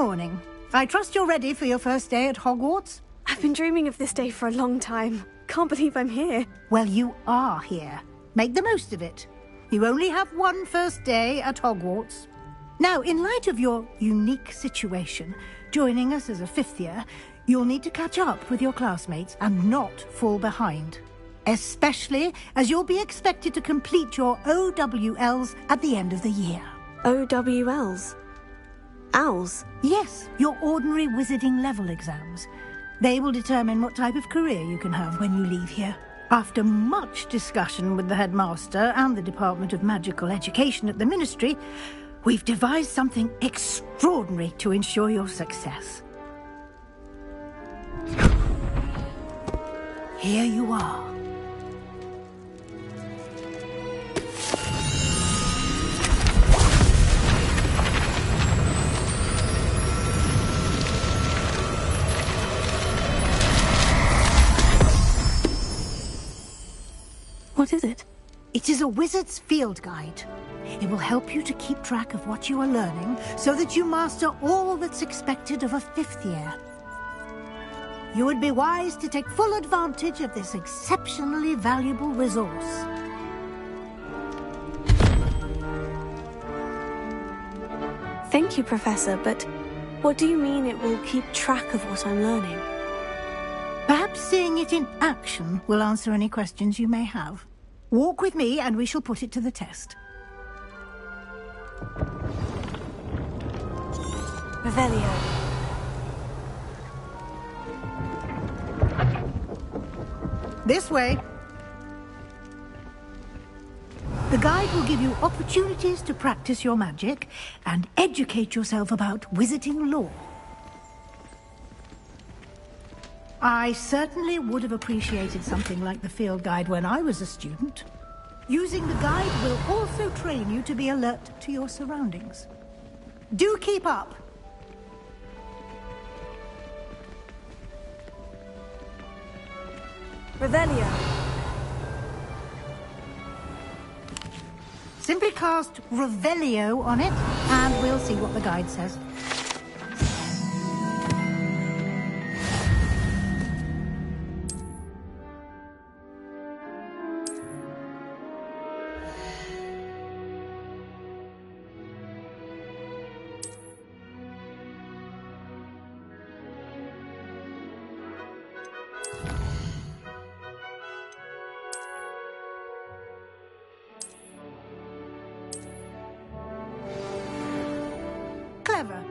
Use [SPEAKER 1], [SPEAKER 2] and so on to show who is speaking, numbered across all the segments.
[SPEAKER 1] morning. I trust you're ready for your first day at Hogwarts?
[SPEAKER 2] I've been dreaming of this day for a long time. Can't believe I'm here.
[SPEAKER 1] Well, you are here. Make the most of it. You only have one first day at Hogwarts. Now, in light of your unique situation, joining us as a fifth year, you'll need to catch up with your classmates and not fall behind. Especially as you'll be expected to complete your OWLs at the end of the year.
[SPEAKER 2] OWLs? Owls?
[SPEAKER 1] Yes, your ordinary wizarding level exams. They will determine what type of career you can have when you leave here. After much discussion with the headmaster and the Department of Magical Education at the Ministry, we've devised something extraordinary to ensure your success. Here you are.
[SPEAKER 2] What is it?
[SPEAKER 1] It is a wizard's field guide. It will help you to keep track of what you are learning so that you master all that's expected of a fifth year. You would be wise to take full advantage of this exceptionally valuable resource.
[SPEAKER 2] Thank you, Professor, but what do you mean it will keep track of what I'm learning?
[SPEAKER 1] Perhaps seeing it in action will answer any questions you may have. Walk with me and we shall put it to the test.
[SPEAKER 2] Revelio.
[SPEAKER 1] This way. The guide will give you opportunities to practice your magic and educate yourself about wizarding lore. I certainly would have appreciated something like the field guide when I was a student. Using the guide will also train you to be alert to your surroundings. Do keep up!
[SPEAKER 2] Revelio.
[SPEAKER 1] Simply cast Revelio on it, and we'll see what the guide says. Clever.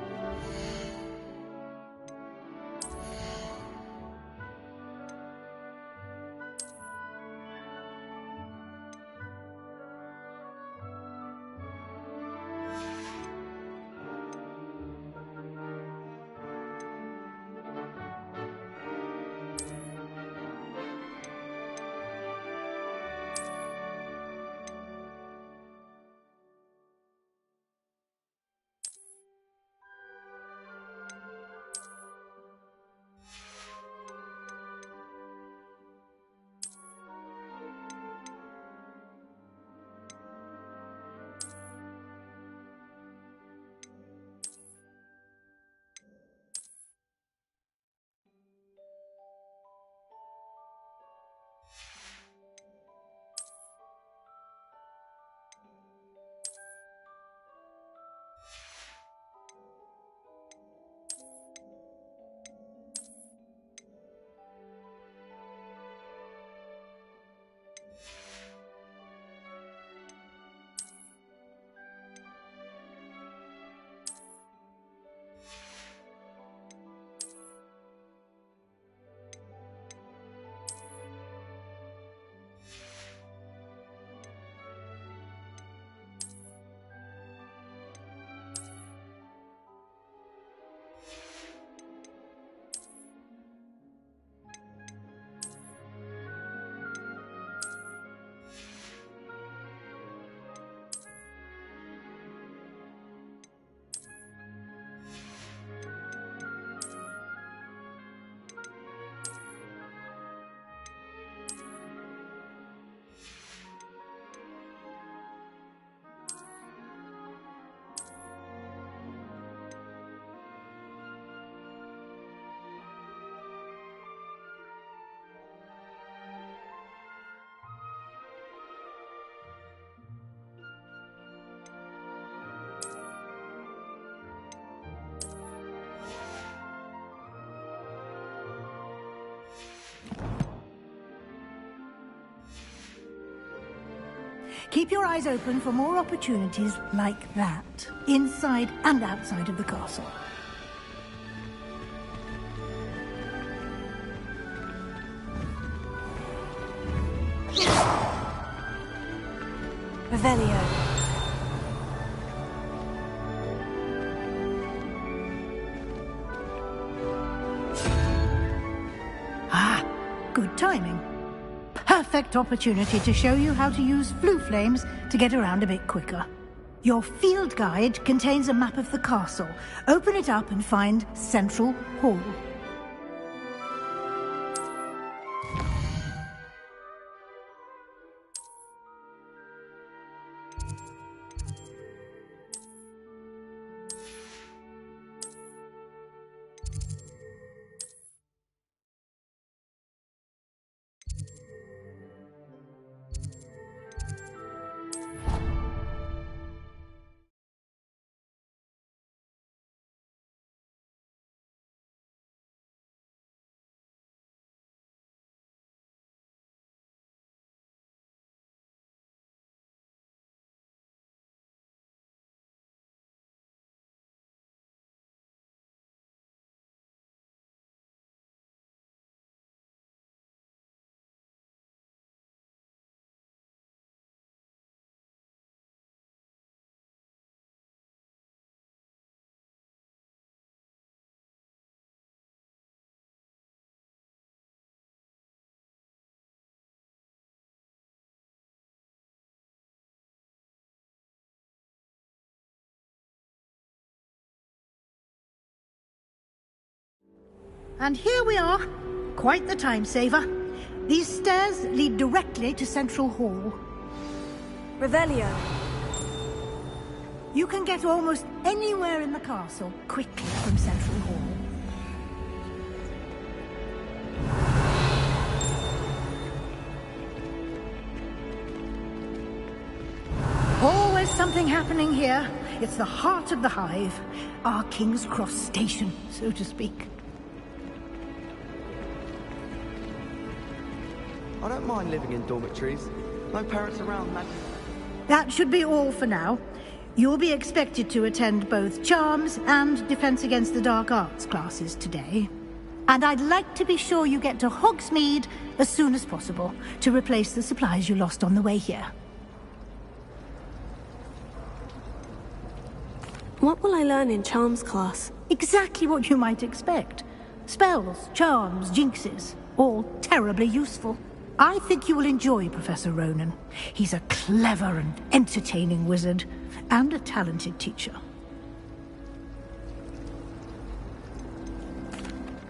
[SPEAKER 1] Keep your eyes open for more opportunities like that, inside and outside of the castle.
[SPEAKER 2] Revelio.
[SPEAKER 1] Ah, good timing. Perfect opportunity to show you how to use flue flames to get around a bit quicker. Your field guide contains a map of the castle. Open it up and find Central Hall. And here we are. Quite the time saver. These stairs lead directly to Central Hall.
[SPEAKER 2] Revelio.
[SPEAKER 1] You can get almost anywhere in the castle quickly from Central Hall. Always something happening here. It's the heart of the hive. Our King's Cross station, so to speak.
[SPEAKER 3] I don't mind living in dormitories. No parents around, man.
[SPEAKER 1] That should be all for now. You'll be expected to attend both Charms and Defense Against the Dark Arts classes today. And I'd like to be sure you get to Hogsmeade as soon as possible to replace the supplies you lost on the way here.
[SPEAKER 2] What will I learn in Charms class?
[SPEAKER 1] Exactly what you might expect. Spells, charms, jinxes, all terribly useful. I think you will enjoy Professor Ronan. He's a clever and entertaining wizard, and a talented teacher.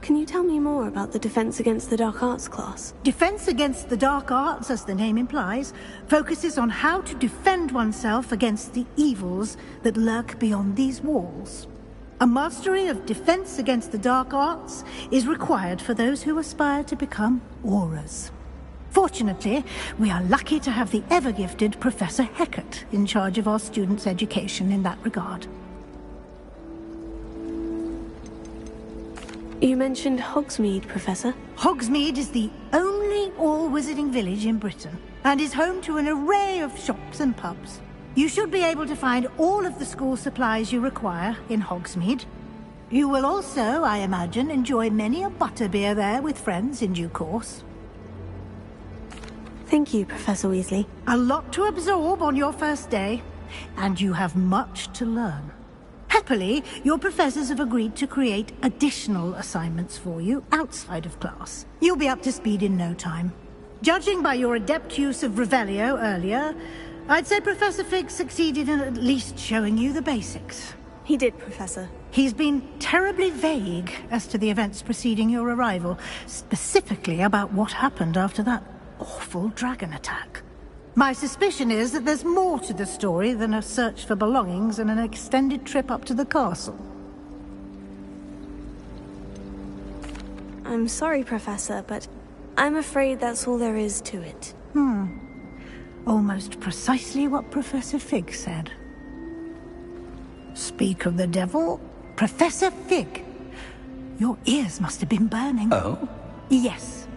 [SPEAKER 2] Can you tell me more about the Defense Against the Dark Arts class?
[SPEAKER 1] Defense Against the Dark Arts, as the name implies, focuses on how to defend oneself against the evils that lurk beyond these walls. A mastery of Defense Against the Dark Arts is required for those who aspire to become Auras. Fortunately, we are lucky to have the ever-gifted Professor Hecat in charge of our students' education in that regard.
[SPEAKER 2] You mentioned Hogsmeade, Professor.
[SPEAKER 1] Hogsmeade is the only all-wizarding village in Britain, and is home to an array of shops and pubs. You should be able to find all of the school supplies you require in Hogsmeade. You will also, I imagine, enjoy many a butterbeer there with friends in due course.
[SPEAKER 2] Thank you, Professor Weasley.
[SPEAKER 1] A lot to absorb on your first day, and you have much to learn. Happily, your professors have agreed to create additional assignments for you outside of class. You'll be up to speed in no time. Judging by your adept use of Revelio earlier, I'd say Professor Fig succeeded in at least showing you the basics.
[SPEAKER 2] He did, Professor.
[SPEAKER 1] He's been terribly vague as to the events preceding your arrival, specifically about what happened after that awful dragon attack. My suspicion is that there's more to the story than a search for belongings and an extended trip up to the castle.
[SPEAKER 2] I'm sorry, Professor, but I'm afraid that's all there is to it.
[SPEAKER 1] Almost precisely what Professor Fig said. Speak of the devil, Professor Fig. Your ears must have been burning.
[SPEAKER 4] Oh?
[SPEAKER 1] Yes.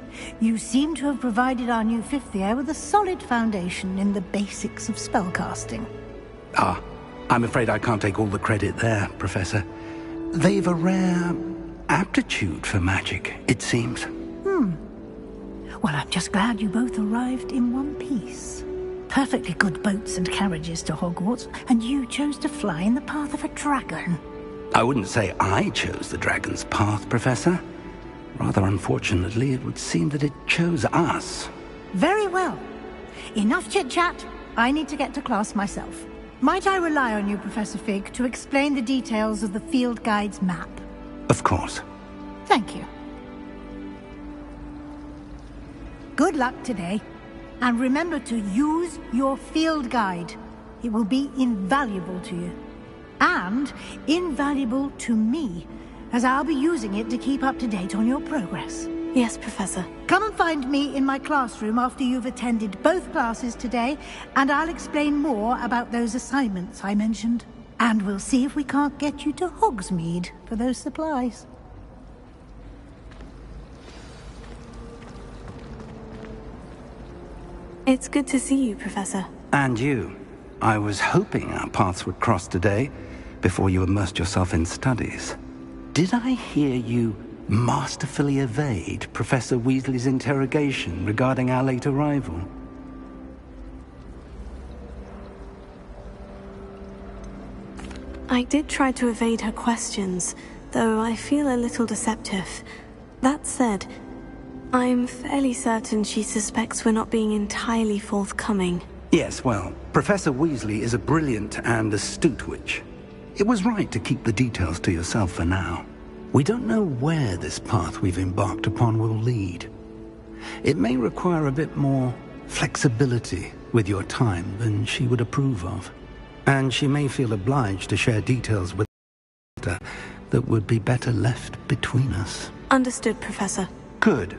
[SPEAKER 1] You seem to have provided our new fifth year with a solid foundation in the basics of spellcasting.
[SPEAKER 4] Ah, I'm afraid I can't take all the credit there, Professor. They've a rare aptitude for magic, it seems.
[SPEAKER 1] Well, I'm just glad you both arrived in one piece. Perfectly good boats and carriages to Hogwarts, and you chose to fly in the path of a dragon.
[SPEAKER 4] I wouldn't say I chose the dragon's path, Professor. Rather unfortunately, it would seem that it chose us.
[SPEAKER 1] Very well. Enough chit-chat. I need to get to class myself. Might I rely on you, Professor Fig, to explain the details of the field guide's map?
[SPEAKER 4] Of course.
[SPEAKER 1] Thank you. Good luck today, and remember to use your field guide. It will be invaluable to you, and invaluable to me, as I'll be using it to keep up to date on your progress.
[SPEAKER 2] Yes, Professor.
[SPEAKER 1] Come and find me in my classroom after you've attended both classes today, and I'll explain more about those assignments I mentioned. And we'll see if we can't get you to Hogsmeade for those supplies.
[SPEAKER 2] It's good to see you, Professor.
[SPEAKER 4] And you. I was hoping our paths would cross today, before you immersed yourself in studies. Did I hear you masterfully evade Professor Weasley's interrogation regarding our late arrival?
[SPEAKER 2] I did try to evade her questions, though I feel a little deceptive. That said, I'm fairly certain she suspects we're not being entirely forthcoming.
[SPEAKER 4] Yes, well, Professor Weasley is a brilliant and astute witch. It was right to keep the details to yourself for now. We don't know where this path we've embarked upon will lead. It may require a bit more flexibility with your time than she would approve of. And she may feel obliged to share details with her that would be better left between us.
[SPEAKER 2] Understood, Professor.
[SPEAKER 4] Good.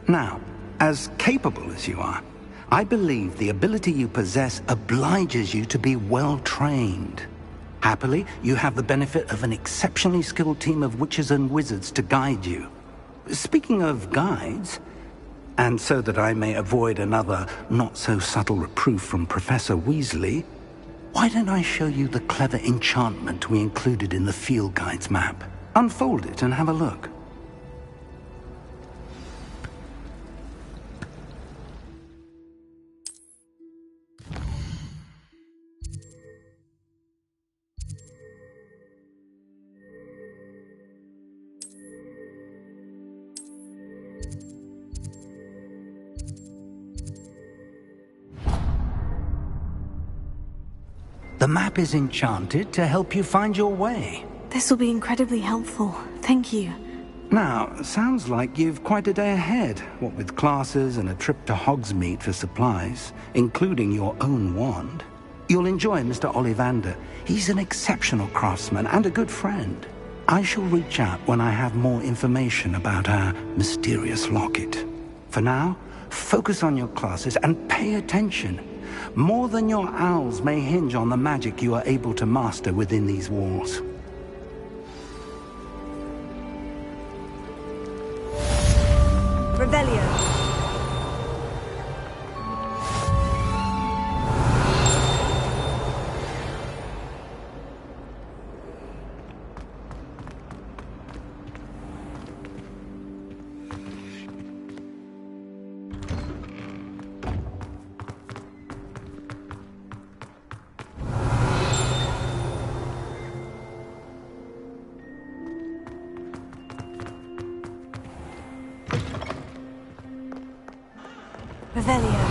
[SPEAKER 4] Now, as capable as you are, I believe the ability you possess obliges you to be well-trained. Happily, you have the benefit of an exceptionally skilled team of witches and wizards to guide you. Speaking of guides, and so that I may avoid another not-so-subtle reproof from Professor Weasley, why don't I show you the clever enchantment we included in the field guide's map? Unfold it and have a look. The map is enchanted to help you find your way.
[SPEAKER 2] This will be incredibly helpful. Thank you.
[SPEAKER 4] Now, sounds like you've quite a day ahead, what with classes and a trip to Hogsmeade for supplies, including your own wand. You'll enjoy Mr. Ollivander. He's an exceptional craftsman and a good friend. I shall reach out when I have more information about our mysterious locket. For now, focus on your classes and pay attention. More than your owls may hinge on the magic you are able to master within these walls.
[SPEAKER 5] Revelio. Revelio.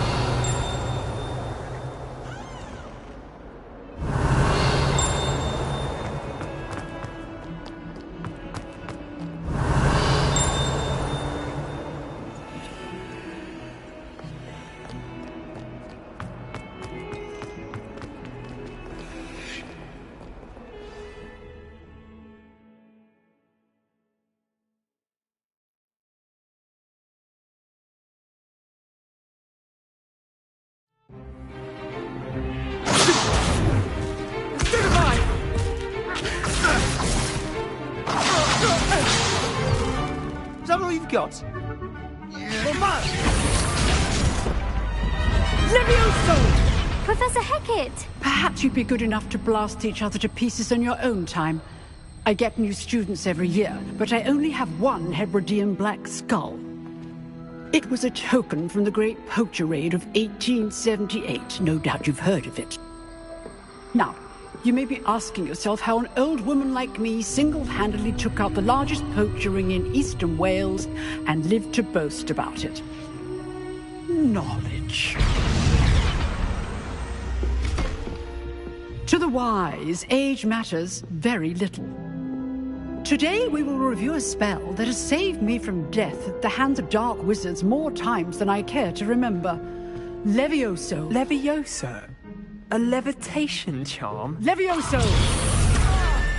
[SPEAKER 3] Is that all you've got?
[SPEAKER 6] Levioso!
[SPEAKER 7] Professor Hecat!
[SPEAKER 6] Perhaps you'd be good enough to blast each other to pieces on your own time. I get new students every year, but I only have one Hebridean black skull. It was a token from the Great Poacher Raid of 1878. No doubt you've heard of it. Now, you may be asking yourself how an old woman like me single-handedly took out the largest poacher ring in eastern Wales and lived to boast about it. Knowledge. To the wise, age matters very little. Today we will review a spell that has saved me from death at the hands of dark wizards more times than I care to remember. Levioso.
[SPEAKER 8] Levioso? A levitation charm?
[SPEAKER 6] Levioso!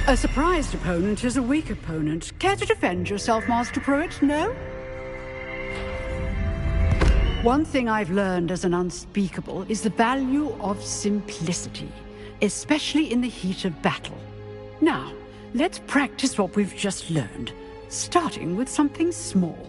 [SPEAKER 6] A surprised opponent is a weak opponent. Care to defend yourself, Master Pruitt? No? One thing I've learned as an unspeakable is the value of simplicity, especially in the heat of battle. Now, let's practice what we've just learned, starting with something small.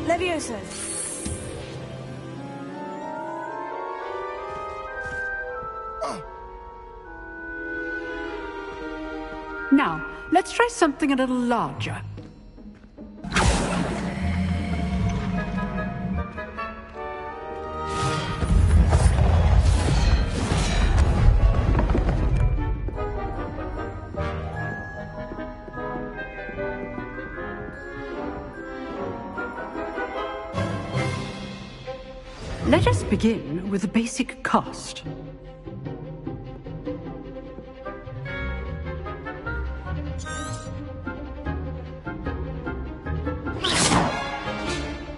[SPEAKER 5] Levioso.
[SPEAKER 6] Now, let's try something a little larger. Let us begin with the basic cast.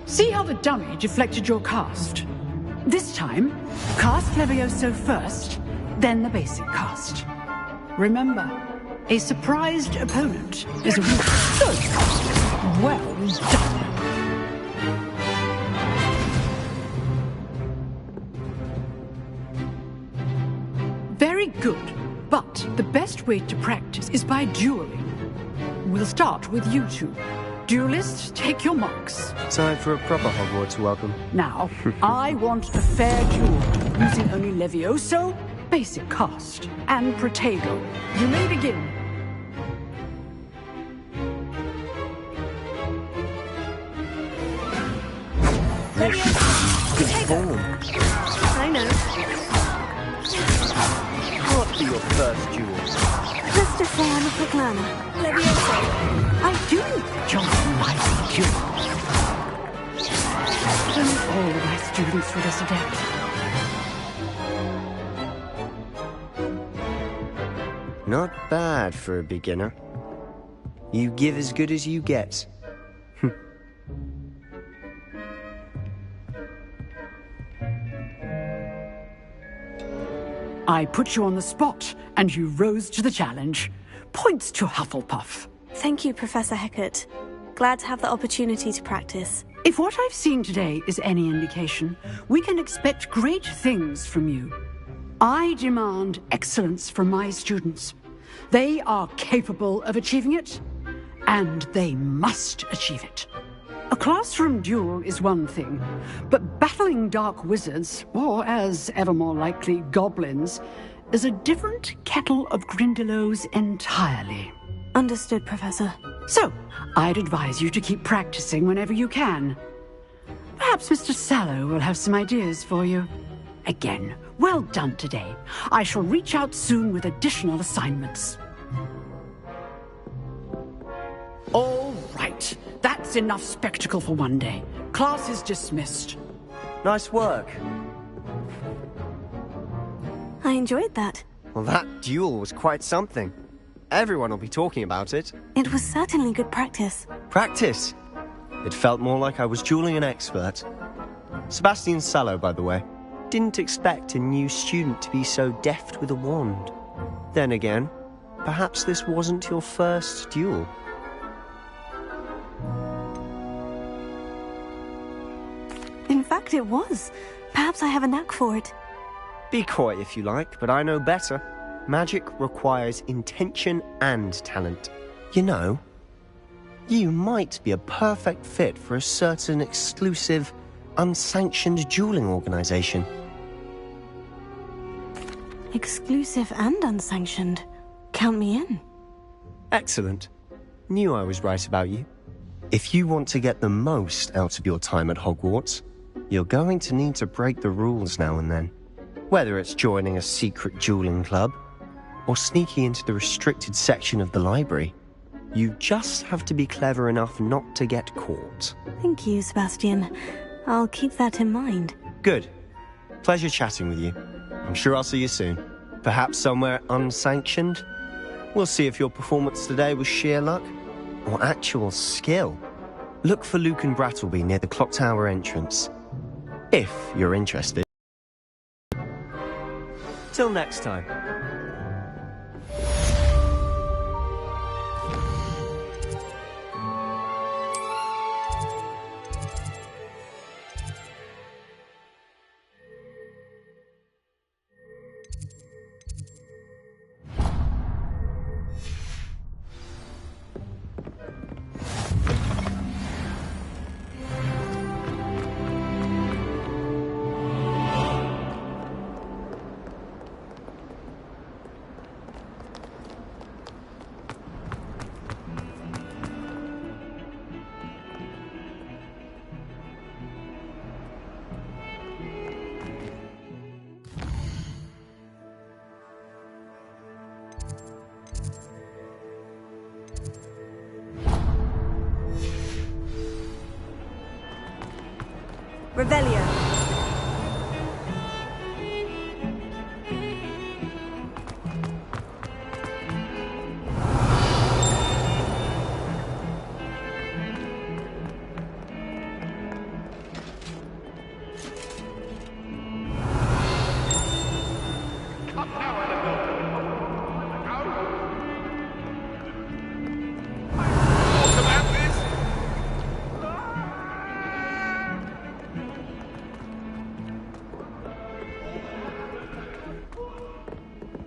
[SPEAKER 6] See how the dummy deflected your cast? This time, cast Levioso first, then the basic cast. Remember, a surprised opponent is a weak. Good. Well done. Very good, but the best way to practice is by dueling. We'll start with you two. Duelists, take your marks.
[SPEAKER 3] Time for a proper Hogwarts welcome.
[SPEAKER 6] Now, I want a fair duel, using only Levioso, basic cast, and Protego. You may begin.
[SPEAKER 3] Good form.
[SPEAKER 2] I know.
[SPEAKER 3] What be your first duel?
[SPEAKER 2] Just to say I'm a quick learner. Levioso.
[SPEAKER 6] I do enjoy my duels. Don't all my students with us adept.
[SPEAKER 3] Not bad for a beginner. You give as good as you get.
[SPEAKER 6] I put you on the spot, and you rose to the challenge. Points to Hufflepuff.
[SPEAKER 2] Thank you, Professor Hecat. Glad to have the opportunity to practice.
[SPEAKER 6] If what I've seen today is any indication, we can expect great things from you. I demand excellence from my students. They are capable of achieving it, and they must achieve it. A classroom duel is one thing, but battling dark wizards, or as ever more likely, goblins, is a different kettle of Grindylows entirely.
[SPEAKER 2] Understood, Professor.
[SPEAKER 6] So, I'd advise you to keep practicing whenever you can. Perhaps Mr. Sallow will have some ideas for you. Again, well done today. I shall reach out soon with additional assignments. All right. That's enough spectacle for one day. Class is dismissed.
[SPEAKER 3] Nice work.
[SPEAKER 2] I enjoyed that.
[SPEAKER 3] Well, that duel was quite something. Everyone will be talking about it.
[SPEAKER 2] It was certainly good practice.
[SPEAKER 3] Practice? It felt more like I was dueling an expert. Sebastian Sallow, by the way. Didn't expect a new student to be so deft with a wand. Then again, perhaps this wasn't your first duel.
[SPEAKER 2] fact, it was. Perhaps I have a knack for it.
[SPEAKER 3] Be coy if you like, but I know better. Magic requires intention and talent. You know, you might be a perfect fit for a certain exclusive, unsanctioned dueling organization.
[SPEAKER 2] Exclusive and unsanctioned. Count me in.
[SPEAKER 3] Excellent. Knew I was right about you. If you want to get the most out of your time at Hogwarts, you're going to need to break the rules now and then. Whether it's joining a secret dueling club, or sneaking into the restricted section of the library, you just have to be clever enough not to get caught.
[SPEAKER 2] Thank you, Sebastian. I'll keep that in mind.
[SPEAKER 3] Good. Pleasure chatting with you. I'm sure I'll see you soon. Perhaps somewhere unsanctioned? We'll see if your performance today was sheer luck or actual skill. Look for Luke and Brattleby near the clock tower entrance. If you're interested. Till next time.
[SPEAKER 5] Revelio.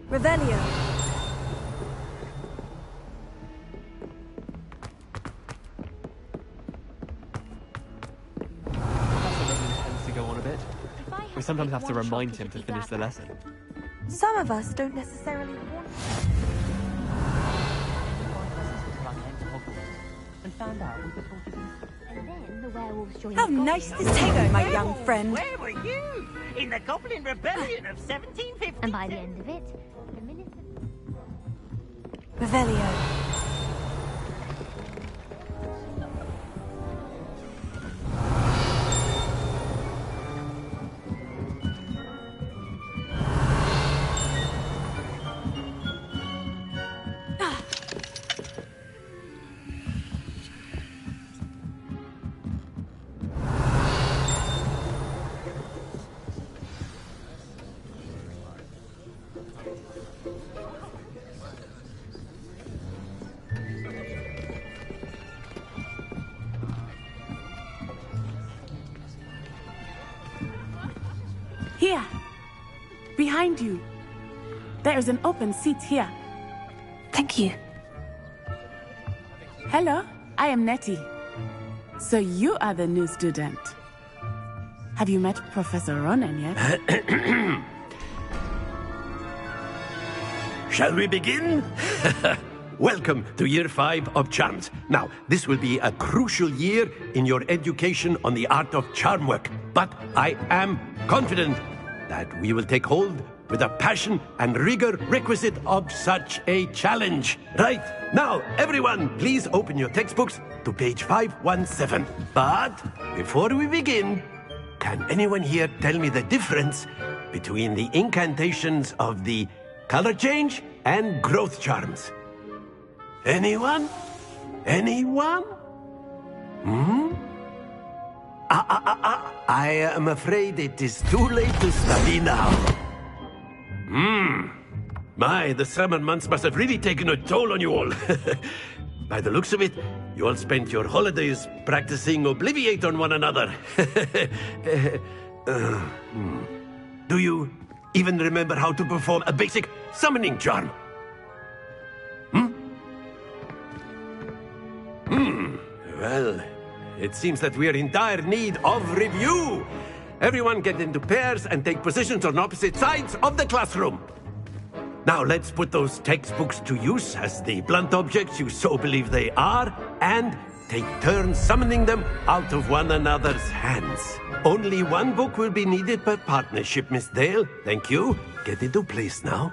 [SPEAKER 5] Revelio.
[SPEAKER 8] Tends to go on a bit. We sometimes have to remind him to finish the lesson.
[SPEAKER 5] Some of us don't necessarily want How nice to see you, my young friend.
[SPEAKER 7] Where were you? In the Goblin Rebellion of 1750.
[SPEAKER 9] And by the end of it, the minute...
[SPEAKER 5] Revelio.
[SPEAKER 10] Here, behind you. There is an open seat here.
[SPEAKER 2] Thank you.
[SPEAKER 10] Hello, I am Nettie. So you are the new student. Have you met Professor Ronan yet?
[SPEAKER 11] Shall we begin? Welcome to Year 5 of Charms. Now, this will be a crucial year in your education on the art of charm work, but I am confident that we will take hold with the passion and rigor requisite of such a challenge. Right, now, everyone, please open your textbooks to page 517. But before we begin, can anyone here tell me the difference between the incantations of the color change and growth charms? Anyone? Anyone? I am afraid it is too late to study now. My, the summer months must have really taken a toll on you all. By the looks of it, You all spent your holidays practicing Obliviate on one another. Do you even remember how to perform a basic summoning charm? Well, it seems that we are in dire need of review. Everyone get into pairs and take positions on opposite sides of the classroom. Now let's put those textbooks to use as the blunt objects you so believe they are, and take turns summoning them out of one another's hands. Only one book will be needed per partnership, Miss Dale. Thank you. Get into place now.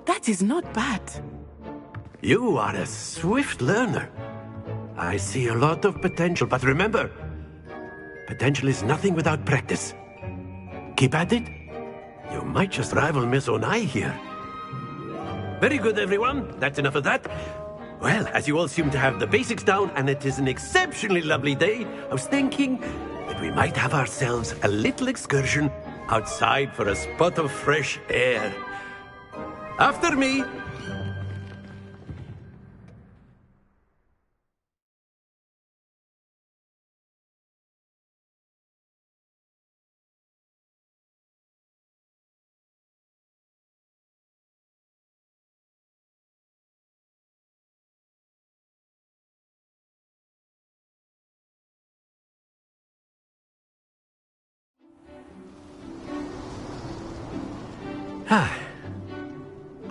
[SPEAKER 10] That is not bad.
[SPEAKER 11] You are a swift learner. I see a lot of potential, but remember, potential is nothing without practice. Keep at it. You might just rival Miss Onai here. Very good, everyone. That's enough of that. Well, as you all seem to have the basics down, and it is an exceptionally lovely day, I was thinking that we might have ourselves a little excursion outside for a spot of fresh air. After me.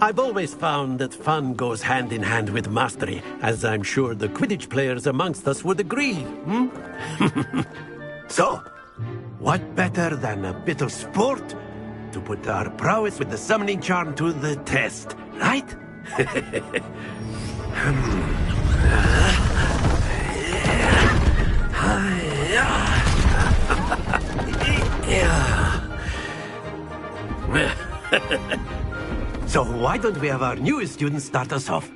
[SPEAKER 11] I've always found that fun goes hand in hand with mastery, as I'm sure the Quidditch players amongst us would agree. So, what better than a bit of sport to put our prowess with the summoning charm to the test, right? So why don't we have our newest student start us off?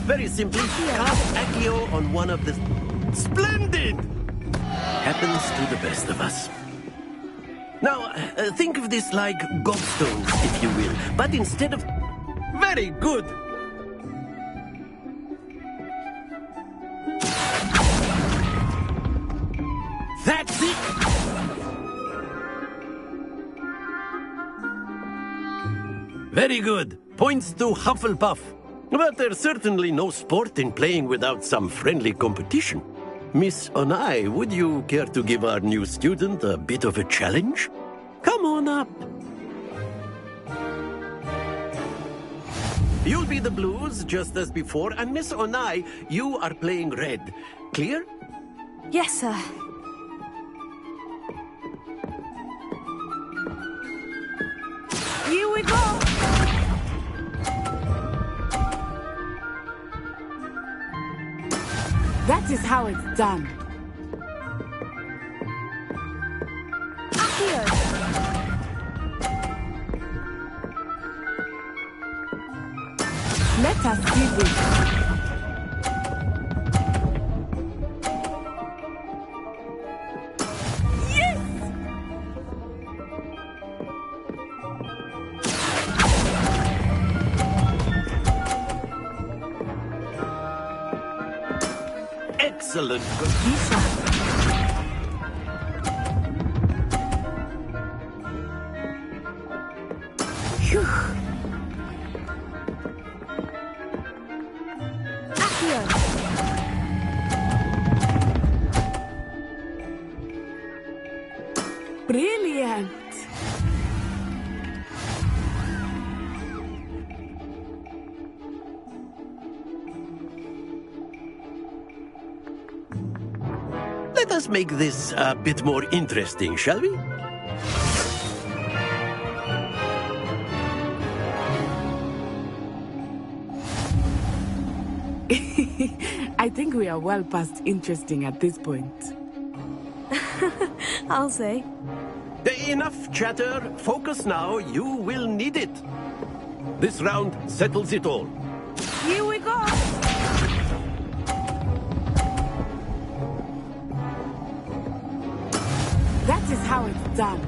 [SPEAKER 11] Very simply, cast Accio on one of the... Splendid! Happens to the best of us. Now, think of this like gobstones, if you will, but instead of... Very good! That's it! Very good. Points to Hufflepuff. But there's certainly no sport in playing without some friendly competition. Miss Onai, would you care to give our new student a bit of a challenge? Come on up. You'll be the blues, just as before, and Miss Onai, you are playing red. Clear?
[SPEAKER 2] Yes, sir.
[SPEAKER 10] Here we go! That is how it's done.
[SPEAKER 2] Accio!
[SPEAKER 10] Let us do this.
[SPEAKER 11] Excellent, Godisa.
[SPEAKER 10] Brilliant.
[SPEAKER 11] Let us make this a bit more interesting, shall we?
[SPEAKER 10] I think we are well past interesting at this point.
[SPEAKER 2] I'll say.
[SPEAKER 11] Enough chatter. Focus now. You will need it. This round settles it all.
[SPEAKER 10] Here we go! That is how it's done.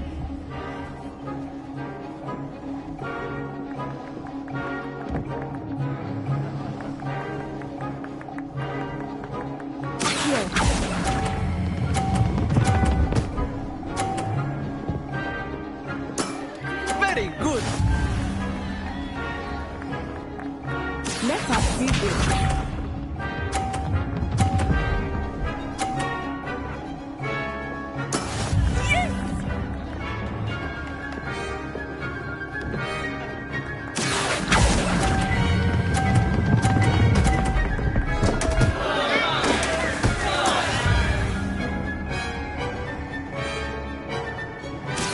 [SPEAKER 11] Very good.
[SPEAKER 10] Let us see this.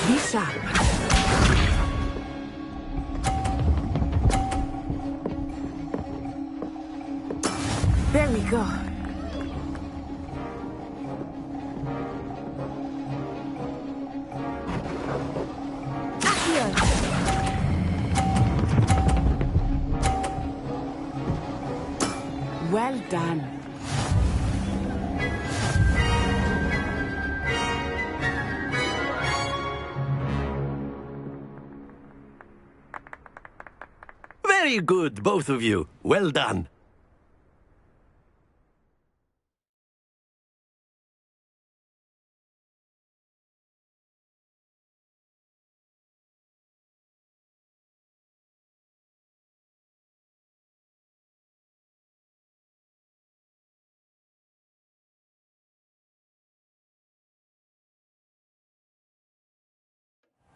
[SPEAKER 10] Be sharp. There we go. Well done.
[SPEAKER 11] Very good, both of you. Well done.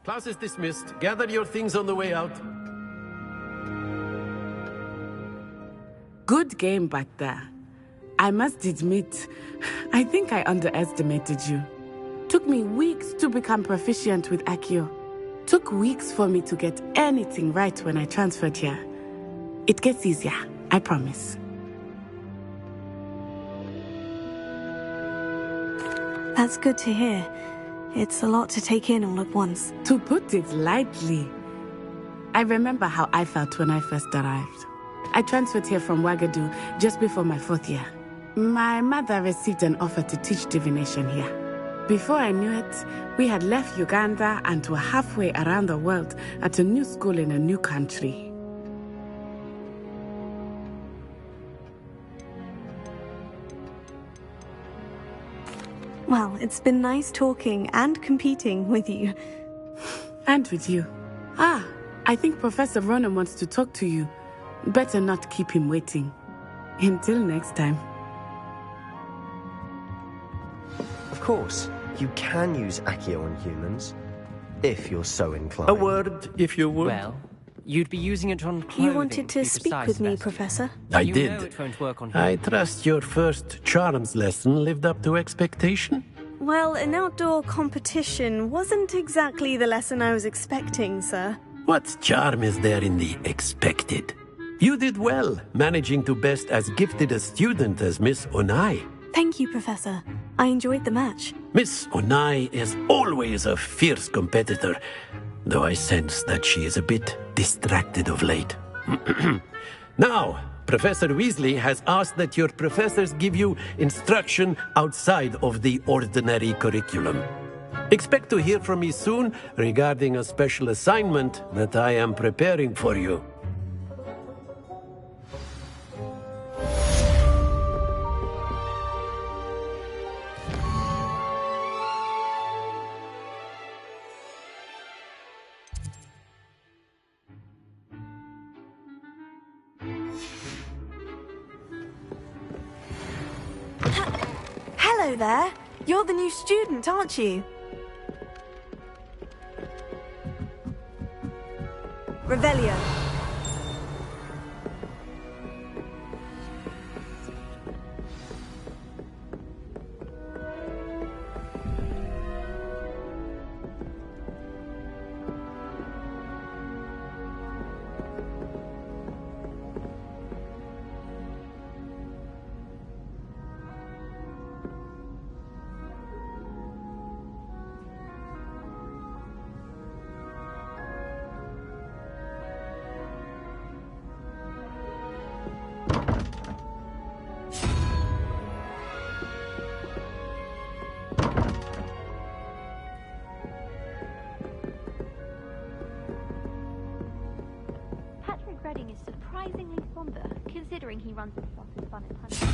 [SPEAKER 11] Class is dismissed. Gather your things on the way out.
[SPEAKER 10] Good game back there. I must admit, I think I underestimated you. Took me weeks to become proficient with Accio. Took weeks for me to get anything right when I transferred here. It gets easier, I promise.
[SPEAKER 2] That's good to hear. It's a lot to take in all at once.
[SPEAKER 10] To put it lightly, I remember how I felt when I first arrived. I transferred here from Ouagadougou just before my 4th year. My mother received an offer to teach divination here. Before I knew it, we had left Uganda and were halfway around the world at a new school in a new country.
[SPEAKER 2] Well, it's been nice talking and competing with you.
[SPEAKER 10] And with you. I think Professor Ronan wants to talk to you. Better not keep him waiting. Until next time.
[SPEAKER 3] Of course, you can use Accio on humans, if you're so inclined.
[SPEAKER 11] A word, if you would.
[SPEAKER 8] Well, you'd be using it on clothing.
[SPEAKER 2] You wanted to speak with me, Professor?
[SPEAKER 11] I
[SPEAKER 8] You
[SPEAKER 11] did.
[SPEAKER 8] know it won't work on
[SPEAKER 11] I
[SPEAKER 8] humans.
[SPEAKER 11] trust your first charms lesson lived up to expectation?
[SPEAKER 2] Well, an outdoor competition wasn't exactly the lesson I was expecting, sir.
[SPEAKER 11] What charm is there in the expected? You did well, managing to best as gifted a student as Miss Onai.
[SPEAKER 2] Thank you, Professor. I enjoyed the match.
[SPEAKER 11] Miss Onai is always a fierce competitor, though I sense that she is a bit distracted of late. Now, Professor Weasley has asked that your professors give you instruction outside of the ordinary curriculum. Expect to hear from me soon regarding a special assignment that I am preparing for you.
[SPEAKER 2] Hello there. You're the new student, aren't you? Revelio.
[SPEAKER 9] hiding is surprisingly somber, considering he runs himself as fun at punishment.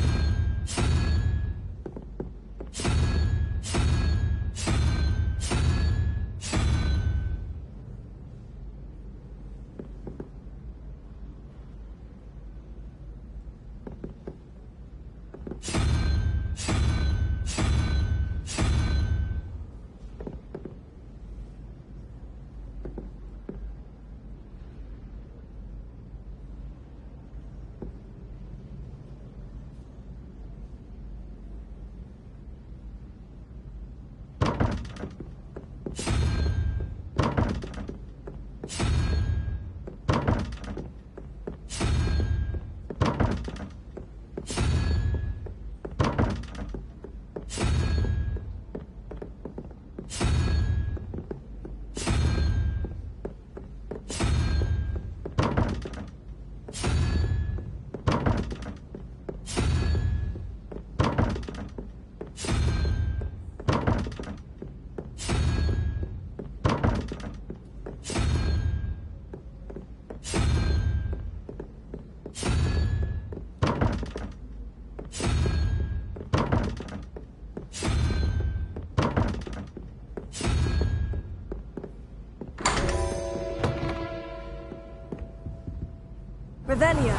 [SPEAKER 5] Revelio.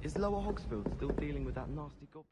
[SPEAKER 8] Is Lower Hogsfield still dealing with that nasty goblin?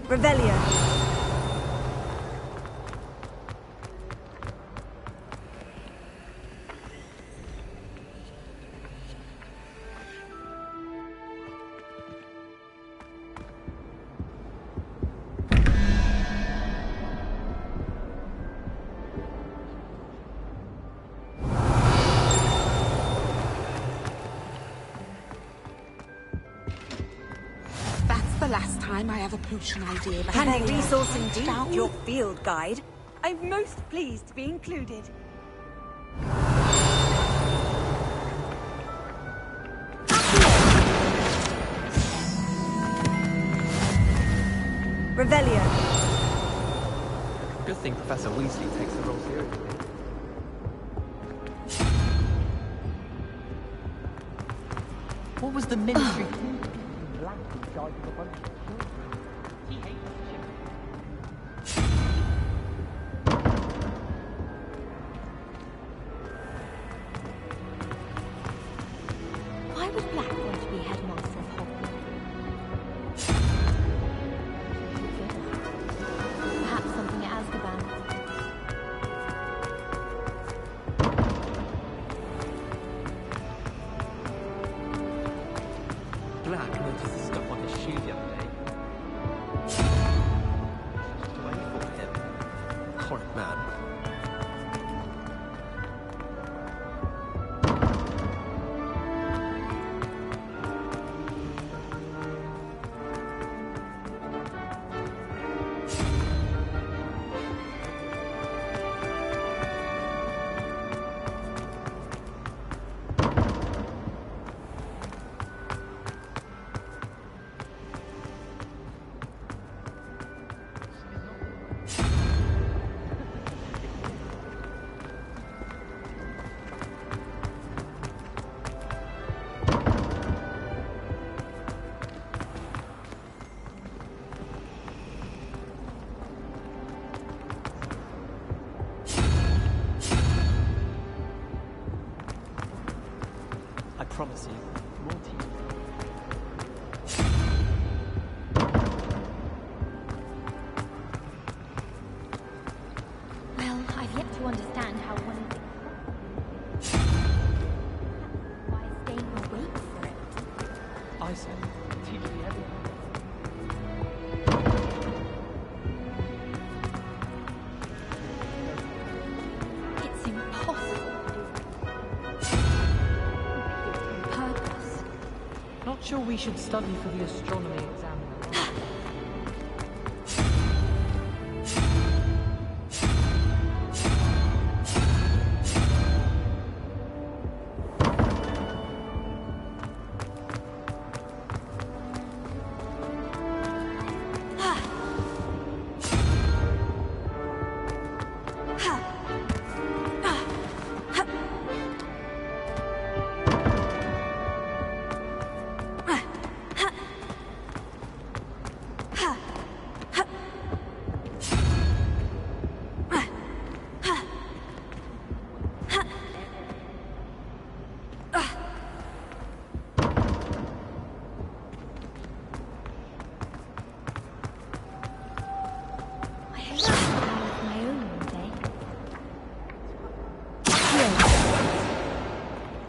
[SPEAKER 5] Revelio.
[SPEAKER 10] Last time I have a potion idea, but
[SPEAKER 5] Handy resource indeed, your field guide. I'm most pleased to be included. Revelio.
[SPEAKER 8] Good thing Professor Weasley takes the role seriously. What was the ministry?
[SPEAKER 9] Why would Black want to be headmaster of Hogwarts? Perhaps something at Azkaban.
[SPEAKER 8] horrid man. I promise you, more tea.
[SPEAKER 9] Well, I've yet to understand how one of the... Why staying awake for it?
[SPEAKER 8] I say, teach me everything.
[SPEAKER 9] It's impossible. Purpose.
[SPEAKER 8] Not sure we should study for the astronomy exam.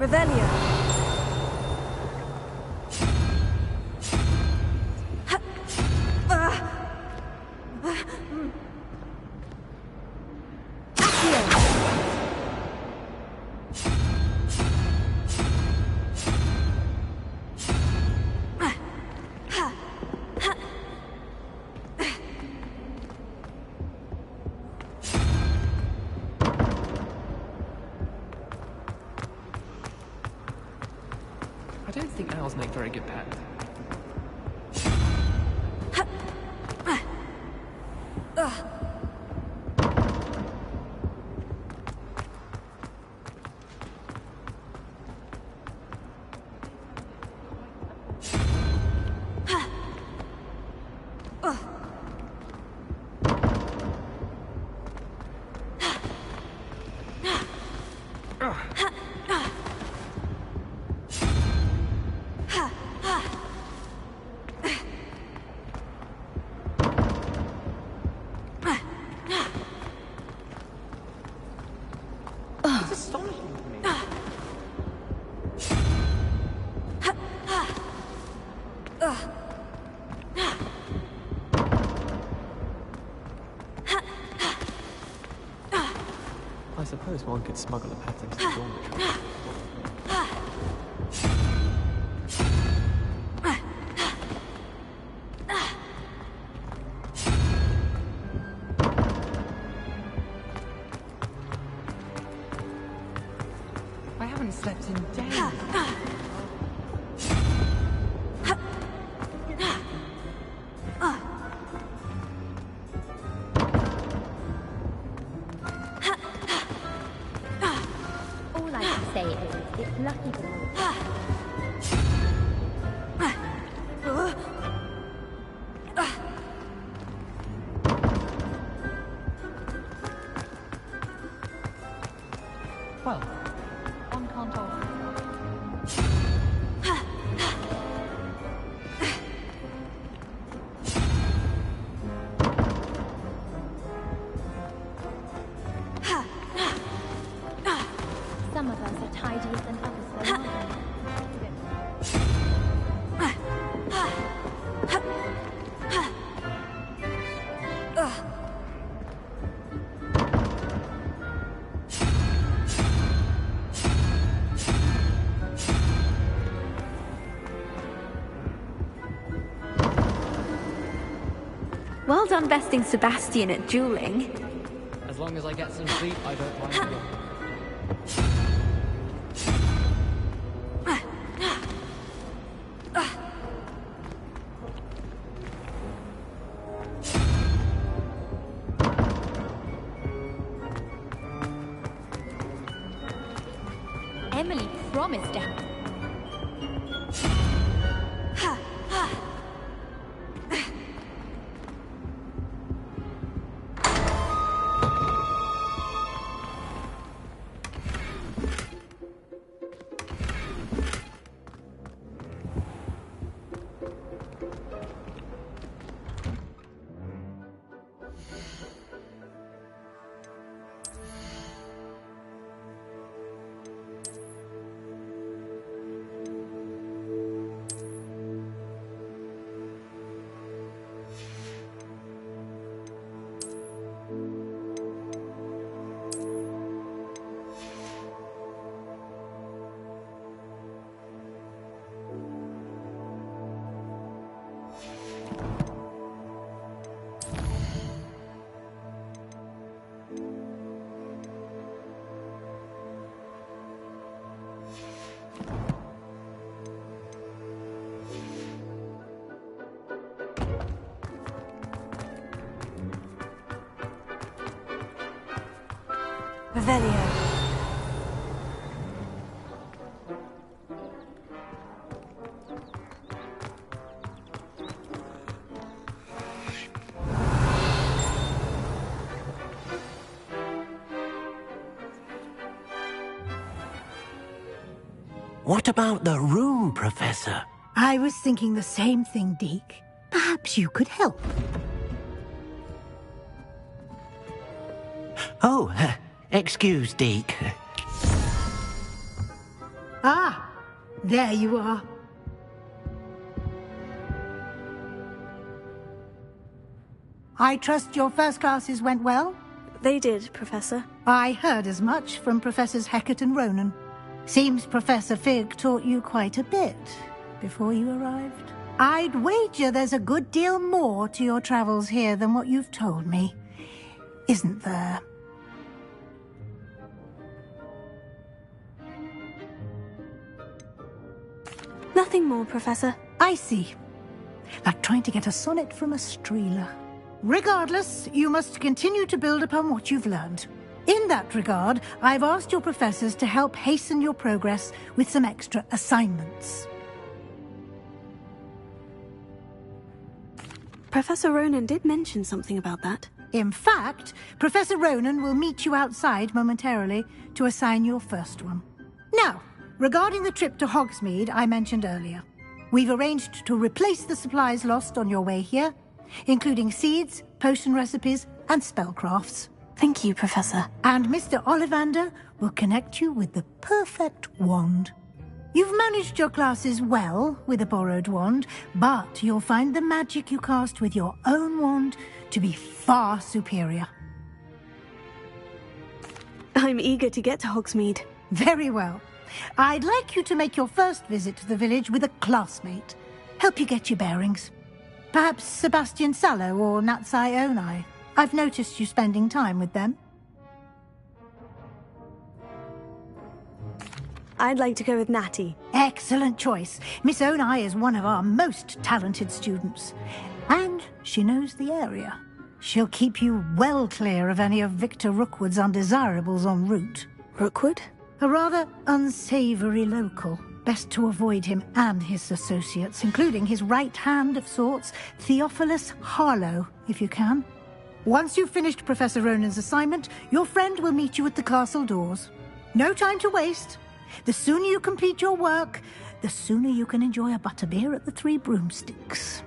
[SPEAKER 5] Revelio.
[SPEAKER 8] I don't think owls make very good pets. It's astonishing to me. I suppose one could smuggle a pet into the dormitory. I haven't slept in days.
[SPEAKER 9] All I can say is, it's lucky for me.
[SPEAKER 8] Well, one can't alter.
[SPEAKER 9] Some of us are tidier than others, though, aren't we? fun besting Sebastian at dueling.
[SPEAKER 8] As long as I get some sleep, I don't mind.
[SPEAKER 9] Emily promised to help.
[SPEAKER 2] Revelio.
[SPEAKER 11] What about the room, Professor?
[SPEAKER 1] I was thinking the same thing, Deke. Perhaps you could help.
[SPEAKER 11] Oh, excuse, Deke.
[SPEAKER 1] Ah, there you are. I trust your first classes went well?
[SPEAKER 2] They did, Professor.
[SPEAKER 1] I heard as much from Professors Hecat and Ronan. Seems Professor Fig taught you quite a bit before you arrived. I'd wager there's a good deal more to your travels here than what you've told me, isn't there?
[SPEAKER 2] Nothing more, Professor.
[SPEAKER 1] I see. Like trying to get a sonnet from a streeler. Regardless, you must continue to build upon what you've learned. In that regard, I've asked your professors to help hasten your progress with some extra assignments.
[SPEAKER 2] Professor Ronan did mention something about that.
[SPEAKER 1] In fact, Professor Ronan will meet you outside momentarily to assign your first one. Now, regarding the trip to Hogsmeade I mentioned earlier, we've arranged to replace the supplies lost on your way here, including seeds, potion recipes, and spellcrafts.
[SPEAKER 2] Thank you, Professor.
[SPEAKER 1] And Mr. Ollivander will connect you with the perfect wand. You've managed your classes well with a borrowed wand, but you'll find the magic you cast with your own wand to be far superior.
[SPEAKER 2] I'm eager to get to Hogsmeade.
[SPEAKER 1] Very well. I'd like you to make your first visit to the village with a classmate. Help you get your bearings. Perhaps Sebastian Sallow or Natsai Onai. I've noticed you spending time with them.
[SPEAKER 2] I'd like to go with Natty.
[SPEAKER 1] Excellent choice. Miss Onai is one of our most talented students. And she knows the area. She'll keep you well clear of any of Victor Rookwood's undesirables en route.
[SPEAKER 2] Rookwood?
[SPEAKER 1] A rather unsavory local. Best to avoid him and his associates, including his right hand of sorts, Theophilus Harlow, if you can. Once you've finished Professor Ronan's assignment, your friend will meet you at the castle doors. No time to waste. The sooner you complete your work, the sooner you can enjoy a butterbeer at the Three Broomsticks.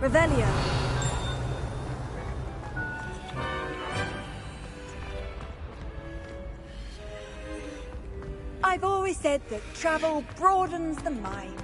[SPEAKER 5] Revelio. I've always said that travel broadens the mind.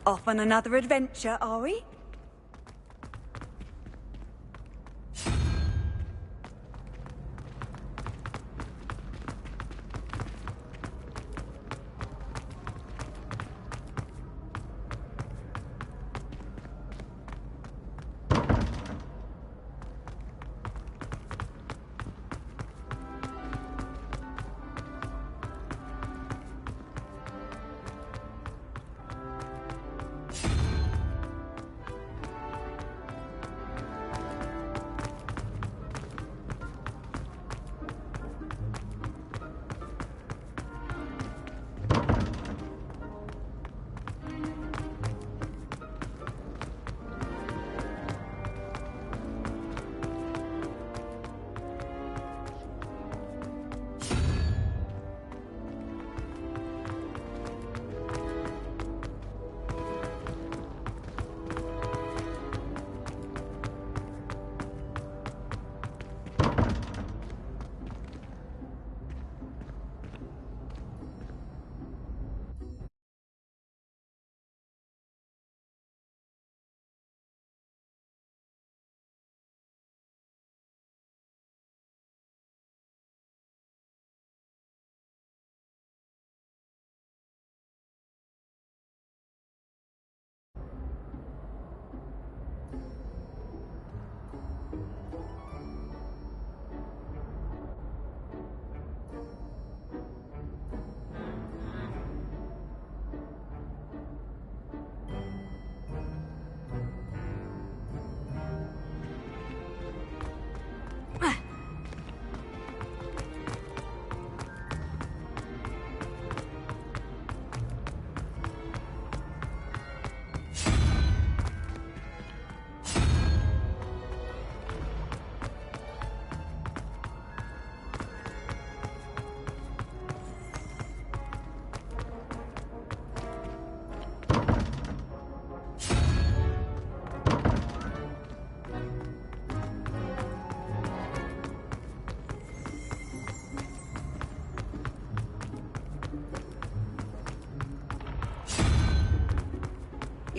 [SPEAKER 5] Off on another adventure, are we?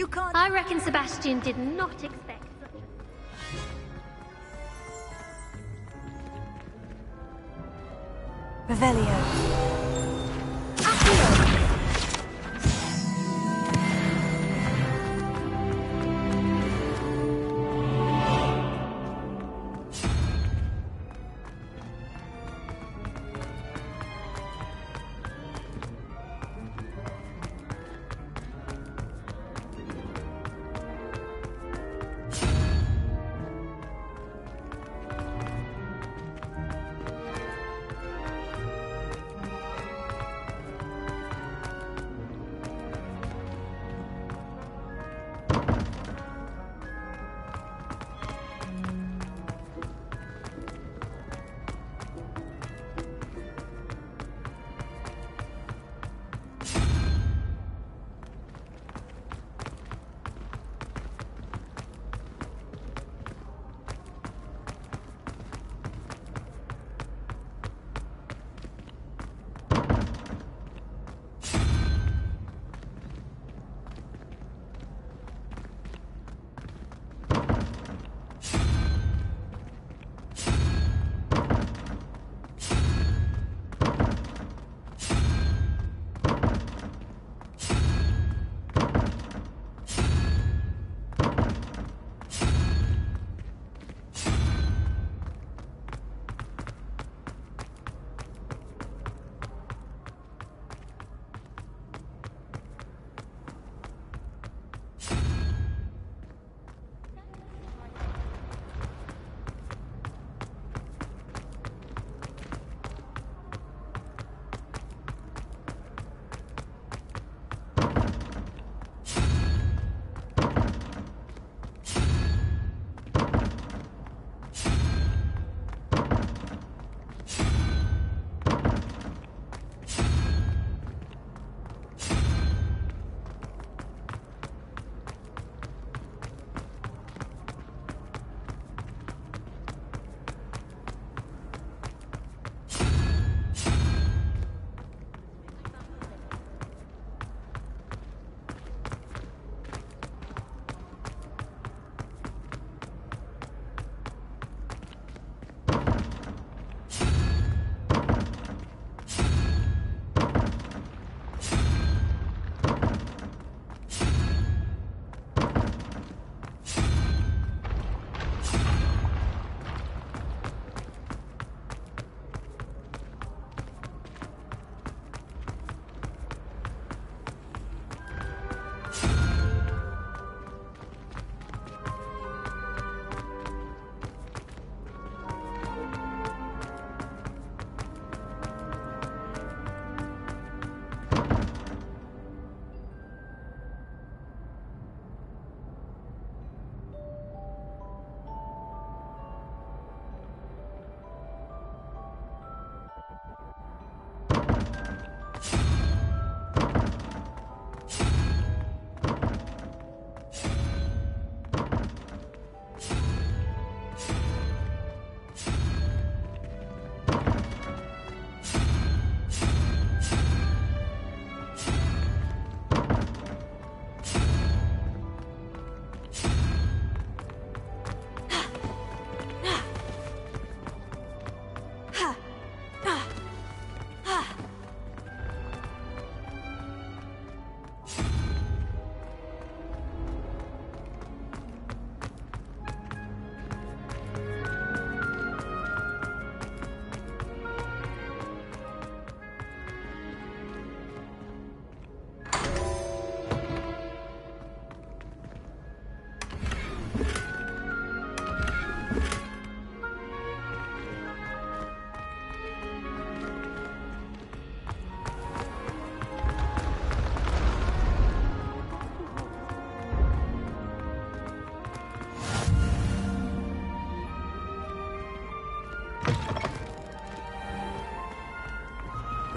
[SPEAKER 9] You can't...
[SPEAKER 12] I reckon Sebastian did not expect such a...
[SPEAKER 2] Revelio.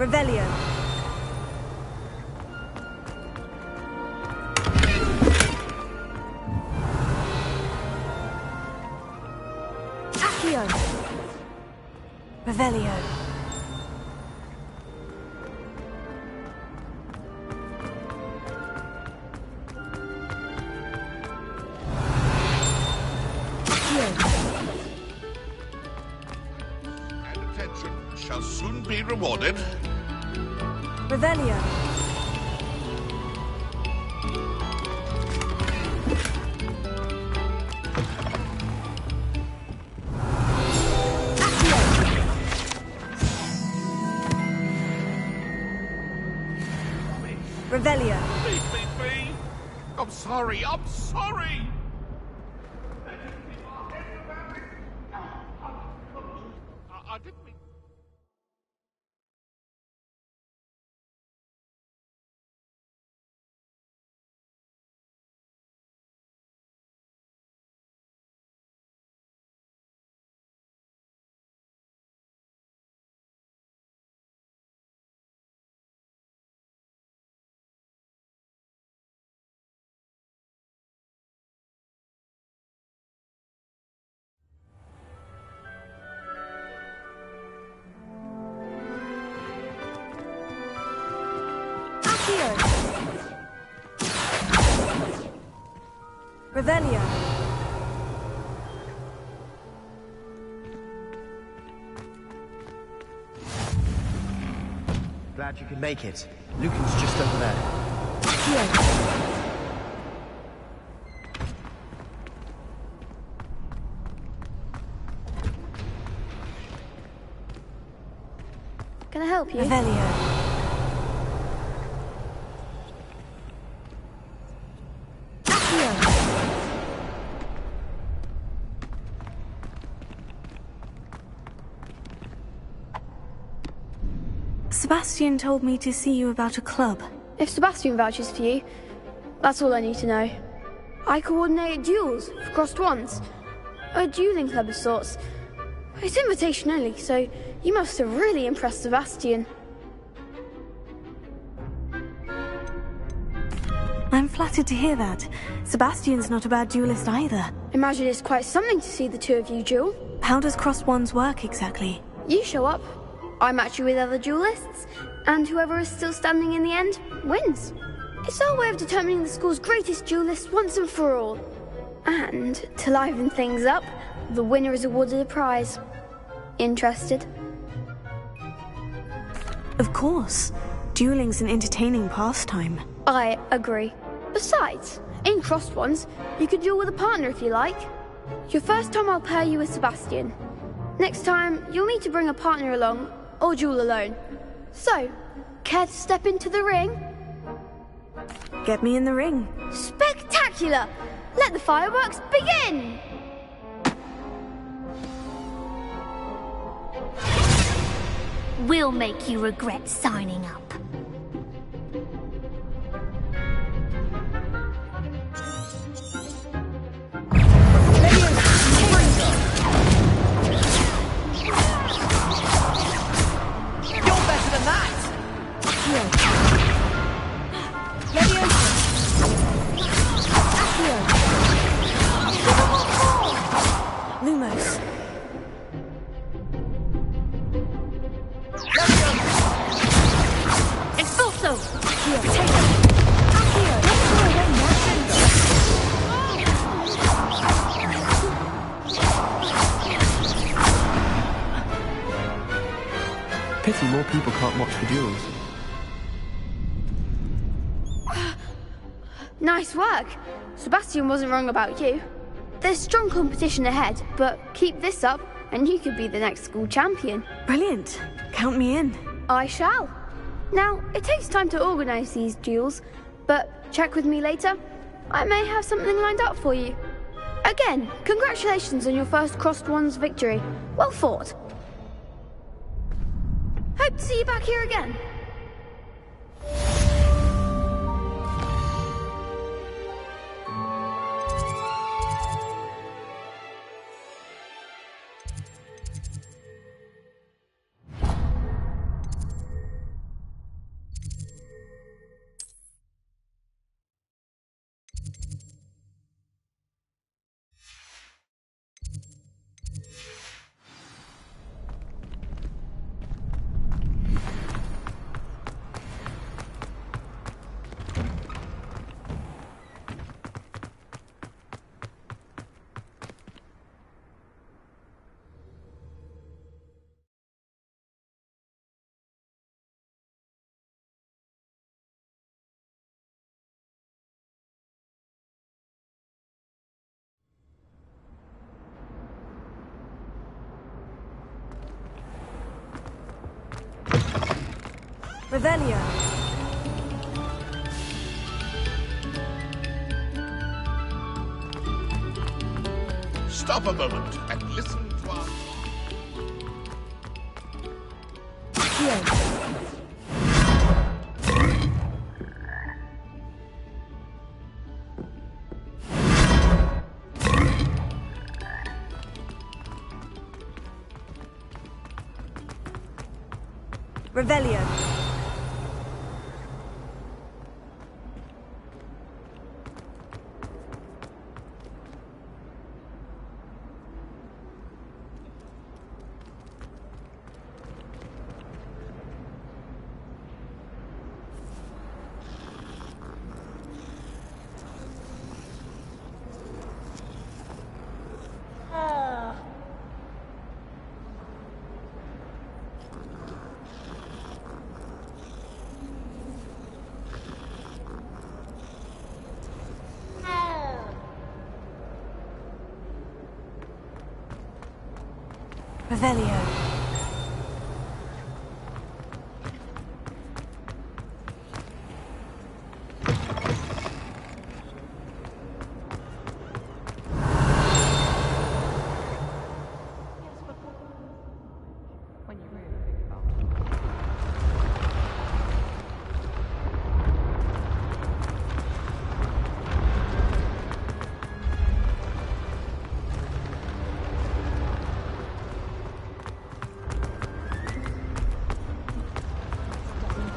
[SPEAKER 9] Revelio.
[SPEAKER 2] Accio. Revelio.
[SPEAKER 13] rewarded.
[SPEAKER 2] Revelio. Revelio.
[SPEAKER 13] Be. I'm sorry. I didn't mean...
[SPEAKER 2] Revelio.
[SPEAKER 3] Glad you could make it. Lucan's just over there.
[SPEAKER 14] Can I help you?
[SPEAKER 2] Revelio. Sebastian told me to see you about a club.
[SPEAKER 14] If Sebastian vouches for you, that's all I need to know. I coordinate duels for crossed wands. A dueling club of sorts. It's invitation only, so you must have really impressed Sebastian.
[SPEAKER 2] I'm flattered to hear that. Sebastian's not a bad duelist either.
[SPEAKER 14] Imagine it's quite something to see the two of you duel.
[SPEAKER 2] How does crossed wands work exactly?
[SPEAKER 14] You show up, I match you with other duelists, and whoever is still standing in the end wins. It's our way of determining the school's greatest duelist once and for all. And, to liven things up, the winner is awarded a prize. Interested?
[SPEAKER 2] Of course. Dueling's an entertaining pastime.
[SPEAKER 14] I agree. Besides, in crossed ones, you could duel with a partner if you like. Your first time I'll pair you with Sebastian. Next time, you'll need to bring a partner along, or duel alone. So, care to step into the ring?
[SPEAKER 2] Get me in the ring.
[SPEAKER 14] Spectacular! Let the fireworks begin!
[SPEAKER 12] We'll make you regret signing up.
[SPEAKER 2] Lumos.
[SPEAKER 12] Expulso!
[SPEAKER 8] Pity more people can't watch the duels.
[SPEAKER 14] Nice work. Sebastian wasn't wrong about you. There's strong competition ahead, but keep this up and you could be the next school champion.
[SPEAKER 2] Brilliant. Count me in.
[SPEAKER 14] I shall. Now, it takes time to organise these duels, but check with me later. I may have something lined up for you. Again, congratulations on your first crossed wands victory. Well fought. Hope to see you back here again.
[SPEAKER 5] Revelio.
[SPEAKER 13] Stop a moment and listen to our...
[SPEAKER 5] Revelio. Revelio.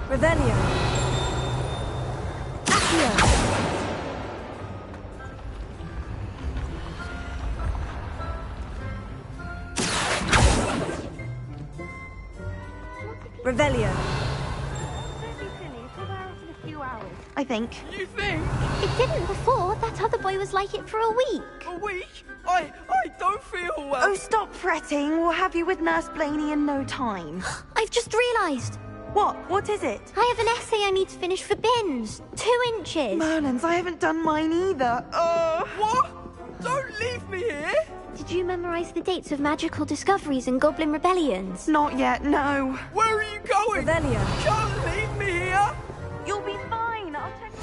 [SPEAKER 5] Revelio. Accio. Revelio.
[SPEAKER 9] Don't be silly, it'll wear off in a few hours.
[SPEAKER 5] I think.
[SPEAKER 8] You think?
[SPEAKER 12] It didn't before. That other boy was like it for a week.
[SPEAKER 8] A week? I don't feel well.
[SPEAKER 5] Oh, stop fretting. We'll have you with Nurse Blaney in no time.
[SPEAKER 12] I've just realised.
[SPEAKER 5] What? What is it?
[SPEAKER 12] I have an essay I need to finish for bins. 2 inches.
[SPEAKER 5] Merlins, I haven't done mine either.
[SPEAKER 8] What? Don't leave me here!
[SPEAKER 12] Did you memorise the dates of magical discoveries and goblin rebellions?
[SPEAKER 5] Not yet, no.
[SPEAKER 8] Where are you going?
[SPEAKER 5] Revelio.
[SPEAKER 8] You can't leave me here!
[SPEAKER 5] You'll be fine. I'll tell you.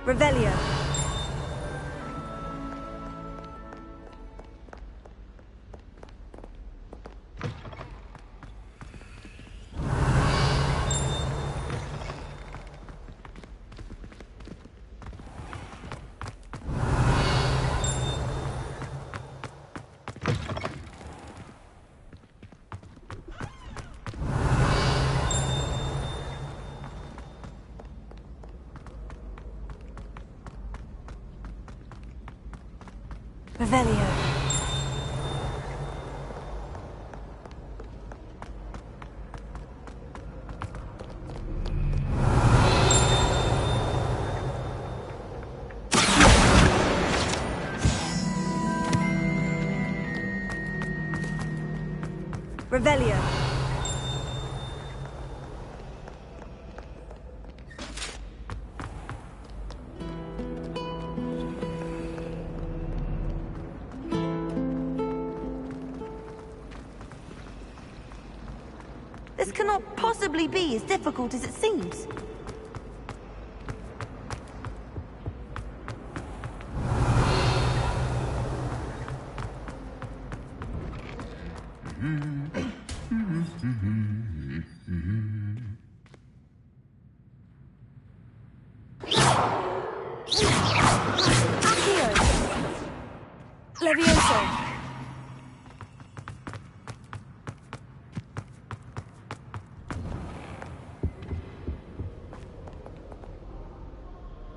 [SPEAKER 5] Revelio. Revelio. Revelio. This cannot possibly be as difficult as it seems. Accio. Levioso.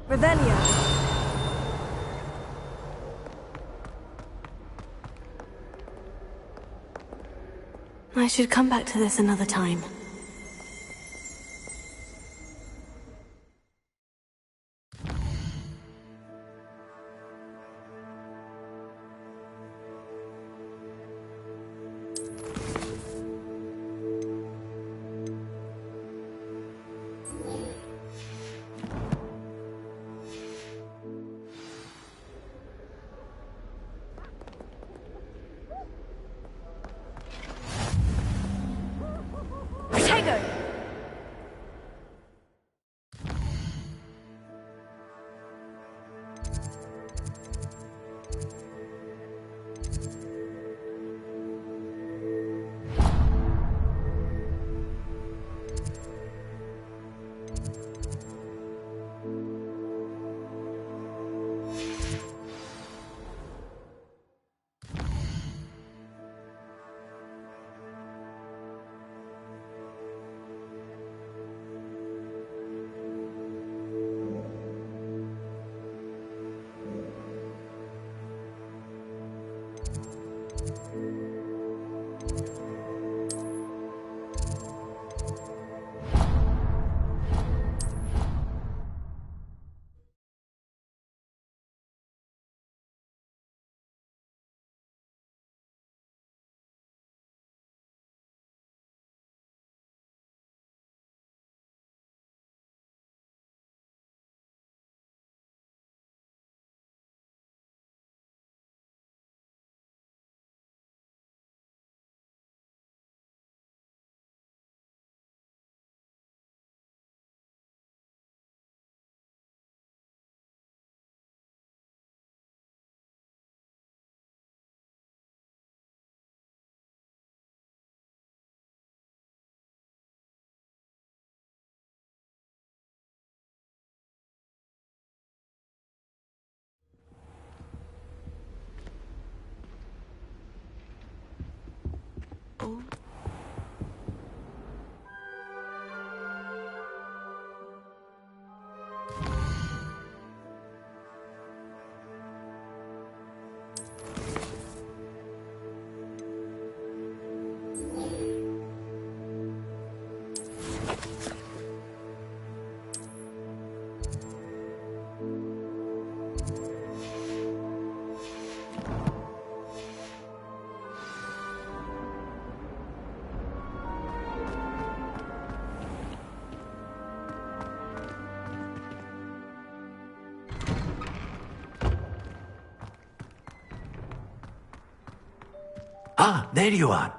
[SPEAKER 5] Revelio.
[SPEAKER 2] I should come back to this another time.
[SPEAKER 11] Ah, there you are.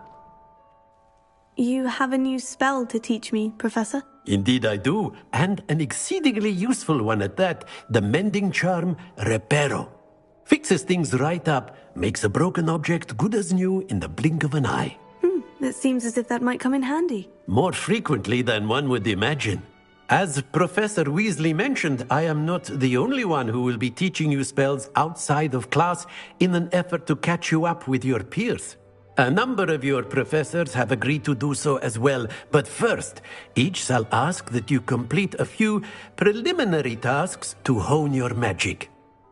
[SPEAKER 2] You have a new spell to teach me, Professor?
[SPEAKER 11] Indeed I do, and an exceedingly useful one at that. The mending charm, Reparo. Fixes things right up, makes a broken object good as new in the blink of an eye.
[SPEAKER 2] It seems as if that might come in handy.
[SPEAKER 11] More frequently than one would imagine. As Professor Weasley mentioned, I am not the only one who will be teaching you spells outside of class in an effort to catch you up with your peers. A number of your professors have agreed to do so as well, but first, each shall ask that you complete a few preliminary tasks to hone your magic.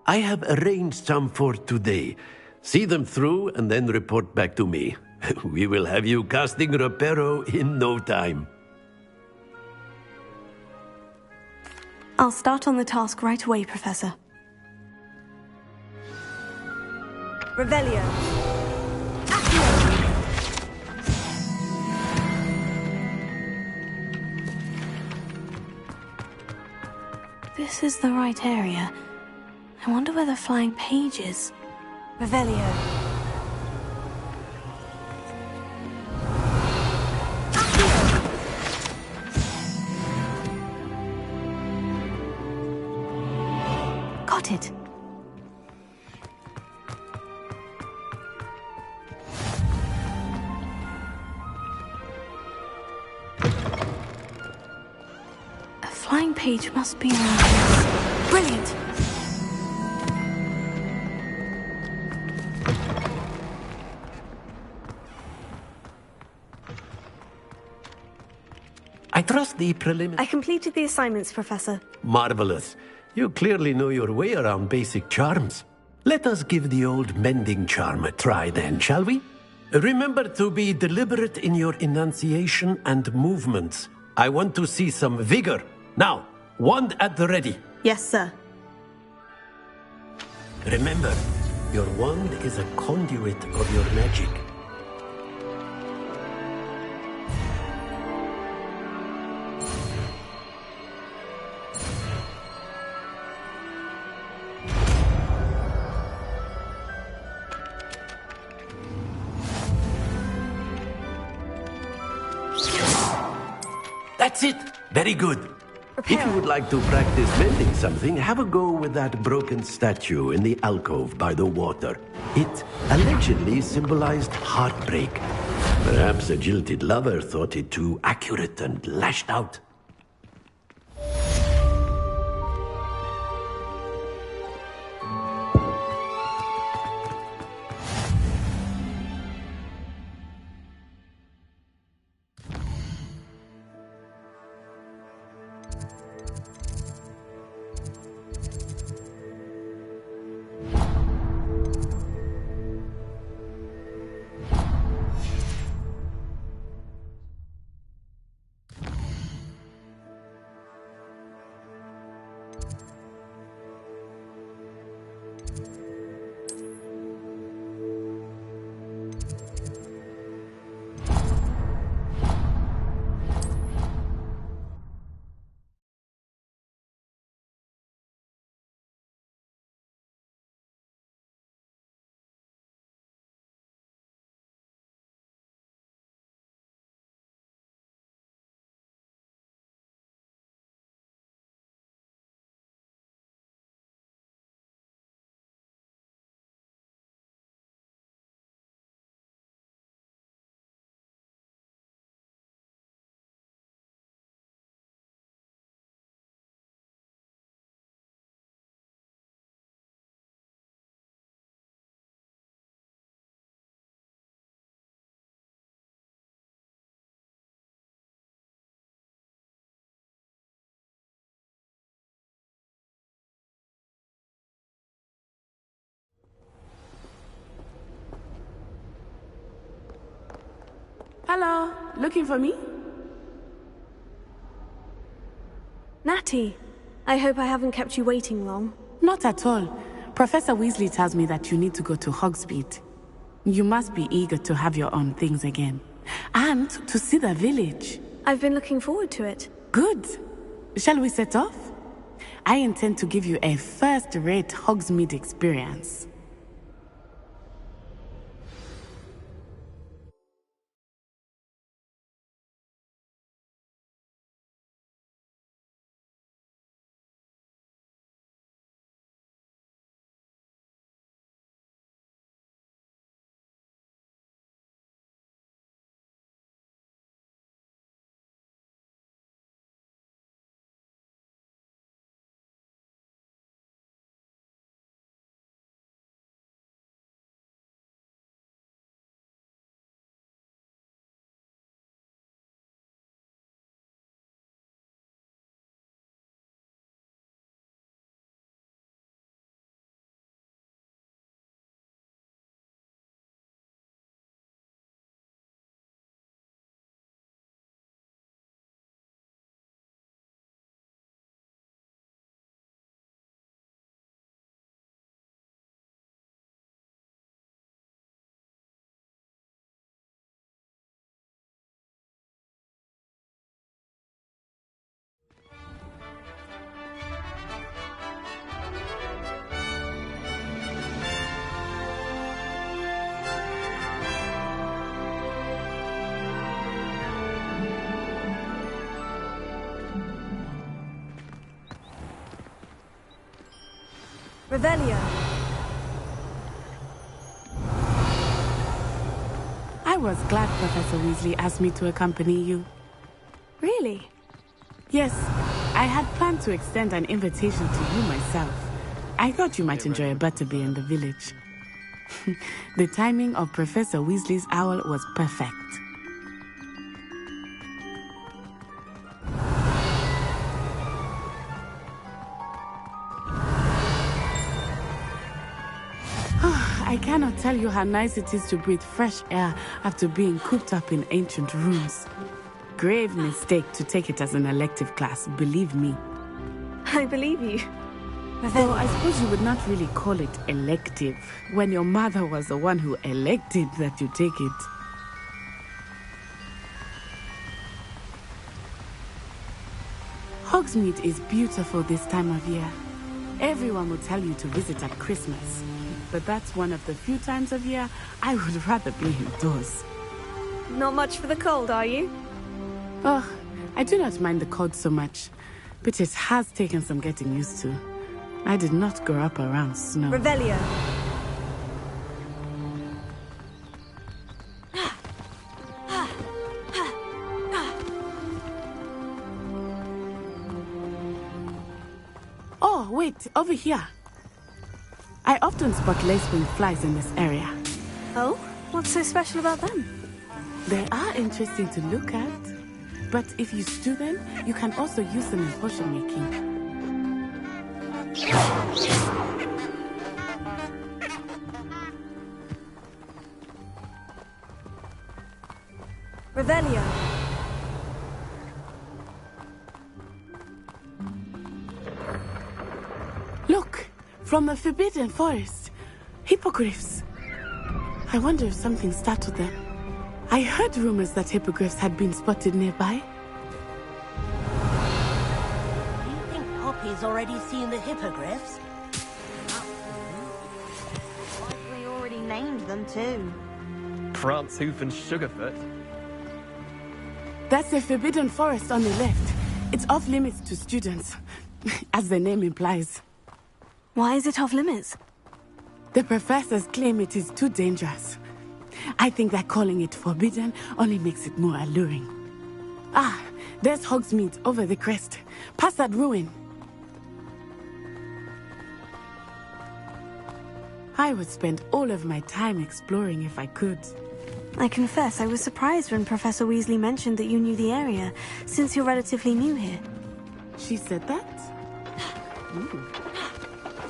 [SPEAKER 11] I have arranged some for today. See them through and then report back to me. We will have you casting Reparo in no time.
[SPEAKER 2] I'll start on the task right away, Professor.
[SPEAKER 5] Revelio.
[SPEAKER 2] This is the right area. I wonder where the flying page is.
[SPEAKER 5] Revelio.
[SPEAKER 2] Got it. A flying page must be around here. Brilliant!
[SPEAKER 11] I trust the preliminary...
[SPEAKER 2] I completed the assignments, Professor.
[SPEAKER 11] Marvelous. You clearly know your way around basic charms. Let us give the old mending charm a try then, shall we? Remember to be deliberate in your enunciation and movements. I want to see some vigor. Now, wand at the ready.
[SPEAKER 2] Yes, sir.
[SPEAKER 11] Remember, your wand is a conduit of your magic. That's it! Very good. If you would like to practice mending something, have a go with that broken statue in the alcove by the water. It allegedly symbolized heartbreak. Perhaps a jilted lover thought it too accurate and lashed out.
[SPEAKER 10] Hello, looking for me?
[SPEAKER 2] Natty, I hope I haven't kept you waiting long.
[SPEAKER 10] Not at all. Professor Weasley tells me that you need to go to Hogsmeade. You must be eager to have your own things again. And to see the village.
[SPEAKER 2] I've been looking forward to it.
[SPEAKER 10] Good. Shall we set off? I intend to give you a first-rate Hogsmeade experience.
[SPEAKER 2] Revelio.
[SPEAKER 10] I was glad Professor Weasley asked me to accompany you.
[SPEAKER 2] Really?
[SPEAKER 10] Yes, I had planned to extend an invitation to you myself. I thought you might enjoy a butterbeer in the village. The timing of Professor Weasley's owl was perfect. I cannot tell you how nice it is to breathe fresh air after being cooped up in ancient rooms. Grave mistake to take it as an elective class, believe me.
[SPEAKER 2] I believe you.
[SPEAKER 10] Though I suppose you would not really call it elective, when your mother was the one who elected that you take it. Hogsmeade is beautiful this time of year. Everyone will tell you to visit at Christmas, but that's one of the few times of year I would rather be indoors.
[SPEAKER 2] Not much for the cold, are you?
[SPEAKER 10] Oh, I do not mind the cold so much, but it has taken some getting used to. I did not grow up around snow.
[SPEAKER 2] Revelio.
[SPEAKER 10] Oh, wait, over here. I often spot lacewing flies in this area.
[SPEAKER 2] Oh? What's so special about them?
[SPEAKER 10] They are interesting to look at, but if you stew them, you can also use them in potion making.
[SPEAKER 2] Revelio.
[SPEAKER 10] Look, from the Forbidden Forest. Hippogriffs. I wonder if something startled them. I heard rumors that hippogriffs had been spotted nearby.
[SPEAKER 7] Do you think Poppy's already seen the hippogriffs? Likely already named them too.
[SPEAKER 8] Prancehoof and Sugarfoot.
[SPEAKER 10] That's the Forbidden Forest on the left. It's off limits to students, as the name implies.
[SPEAKER 2] Why is it off limits?
[SPEAKER 10] The professors claim it is too dangerous. I think that calling it forbidden only makes it more alluring. Ah, there's Hogsmeade over the crest. Past that ruin. I would spend all of my time exploring if I could.
[SPEAKER 2] I confess I was surprised when Professor Weasley mentioned that you knew the area, since you're relatively new here.
[SPEAKER 10] She said that? Ooh.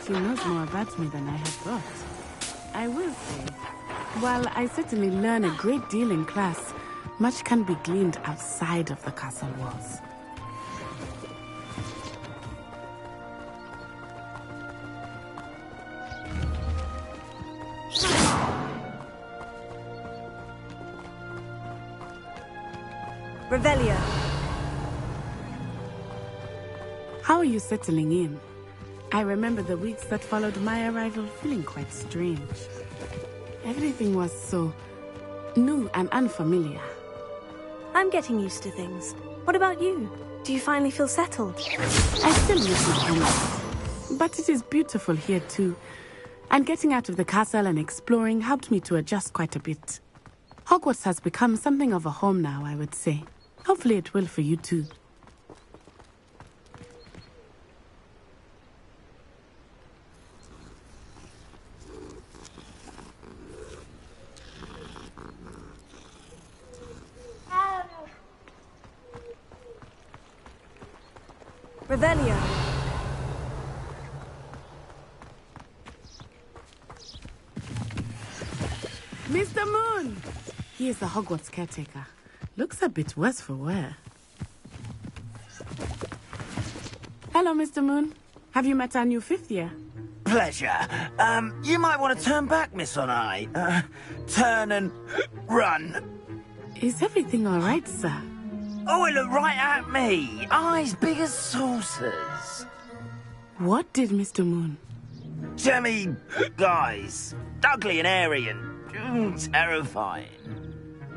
[SPEAKER 10] She knows more about me than I had thought. I will say, while I certainly learn a great deal in class, much can be gleaned outside of the castle walls.
[SPEAKER 2] Revelio.
[SPEAKER 10] How are you settling in? I remember the weeks that followed my arrival feeling quite strange. Everything was so new and unfamiliar.
[SPEAKER 2] I'm getting used to things. What about you? Do you finally feel settled?
[SPEAKER 10] I still miss my homeland, but it is beautiful here too. And getting out of the castle and exploring helped me to adjust quite a bit. Hogwarts has become something of a home now, I would say. Hopefully it will for you too.
[SPEAKER 2] Revelio.
[SPEAKER 10] Mr. Moon! He is the Hogwarts caretaker. Looks a bit worse for wear. Hello, Mr. Moon. Have you met our new fifth year?
[SPEAKER 15] Pleasure. You might want to turn back, Miss Onai. Turn and run.
[SPEAKER 10] Is everything all right, sir?
[SPEAKER 15] Oh, it looked right at me. Eyes big as saucers.
[SPEAKER 10] What did Mr. Moon?
[SPEAKER 15] Jemmy guys. Ugly and airy and terrifying.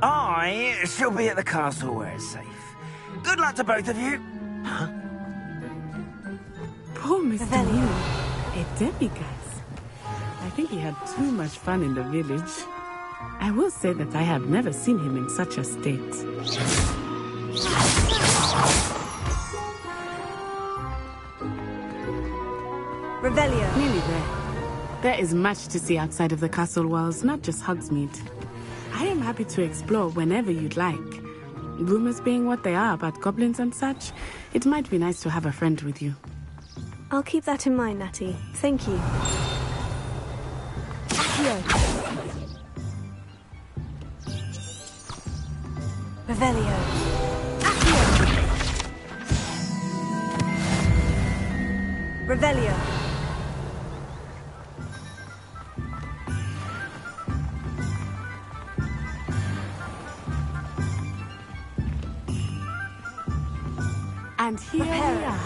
[SPEAKER 15] I shall be at the castle where it's safe. Good luck to both of you.
[SPEAKER 10] Poor Mr. Moon. A demiguise. I think he had too much fun in the village. I will say that I have never seen him in such a state.
[SPEAKER 5] Revelio.
[SPEAKER 10] Nearly there. There is much to see outside of the castle walls, not just Hogsmeade. I am happy to explore whenever you'd like. Rumors being what they are about goblins and such, it might be nice to have a friend with you.
[SPEAKER 2] I'll keep that in mind, Natty. Thank you.
[SPEAKER 5] Revelio. Revelio.
[SPEAKER 10] And here we are.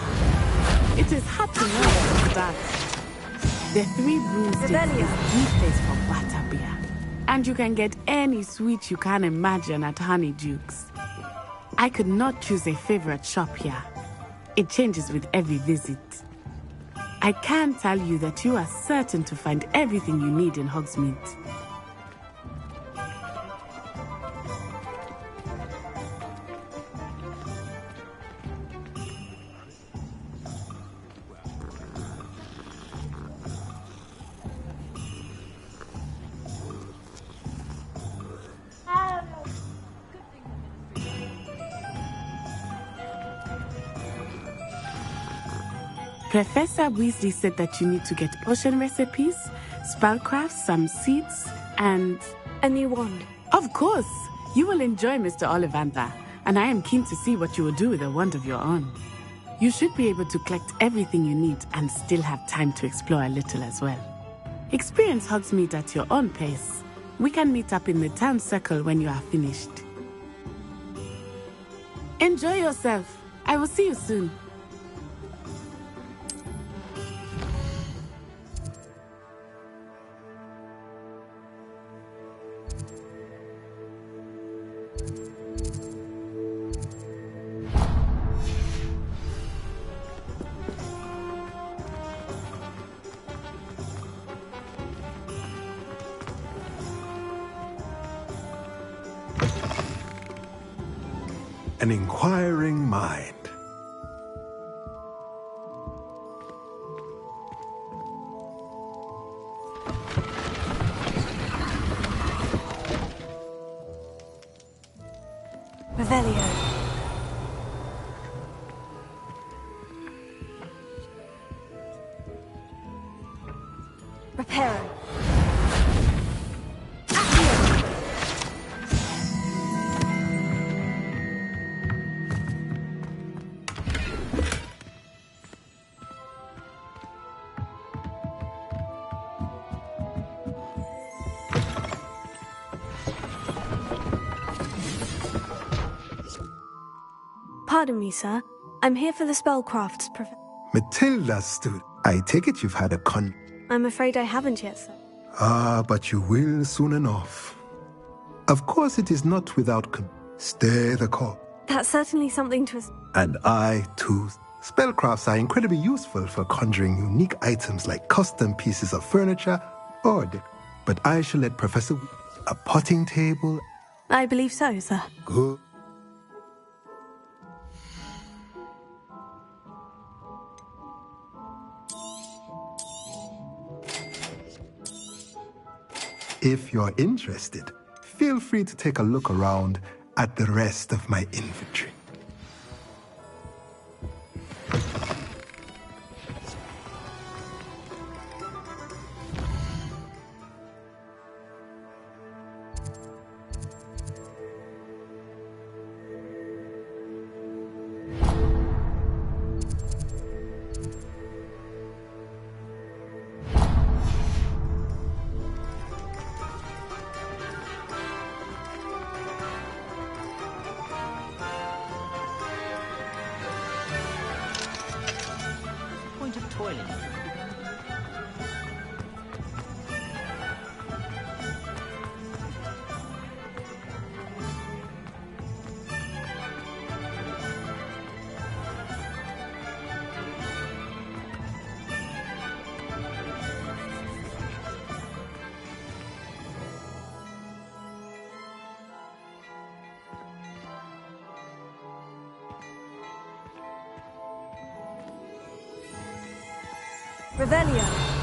[SPEAKER 10] It is hard to know where to start. The Three Broomsticks is the place for butterbeer. And you can get any sweet you can imagine at Honeydukes. I could not choose a favorite shop here. It changes with every visit. I can tell you that you are certain to find everything you need in Hogsmeade. Professor Weasley said that you need to get potion recipes, spellcrafts, some seeds, and...
[SPEAKER 2] a new wand.
[SPEAKER 10] Of course! You will enjoy Mr. Ollivander, and I am keen to see what you will do with a wand of your own. You should be able to collect everything you need and still have time to explore a little as well. Experience Hogsmeade at your own pace. We can meet up in the town circle when you are finished. Enjoy yourself. I will see you soon.
[SPEAKER 16] An inquiring mind.
[SPEAKER 5] Revelio. Reparo.
[SPEAKER 2] Pardon me, sir. I'm here for the spellcrafts, Professor.
[SPEAKER 16] Matilda stood. I take it you've had a
[SPEAKER 2] I'm afraid I haven't yet, sir.
[SPEAKER 16] but you will soon enough. Of course it is not without stay the course.
[SPEAKER 2] That's certainly something to...
[SPEAKER 16] And I, too. Spellcrafts are incredibly useful for conjuring unique items like custom pieces of furniture but I shall let Professor... A potting table...
[SPEAKER 2] I believe so, sir.
[SPEAKER 16] Good. If you're interested, feel free to take a look around at the rest of my inventory.
[SPEAKER 7] Toilet.
[SPEAKER 2] Revelio.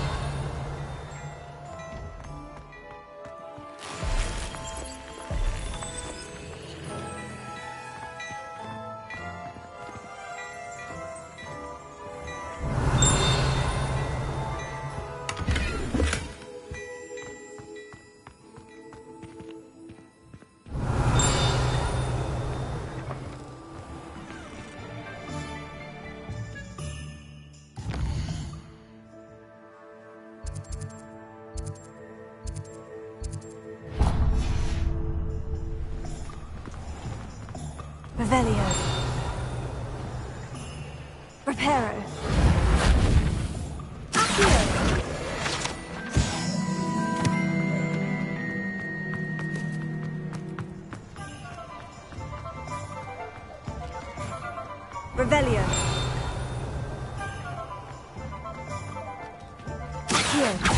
[SPEAKER 2] Revelio. Reparo. Accio. Revelio. Accio.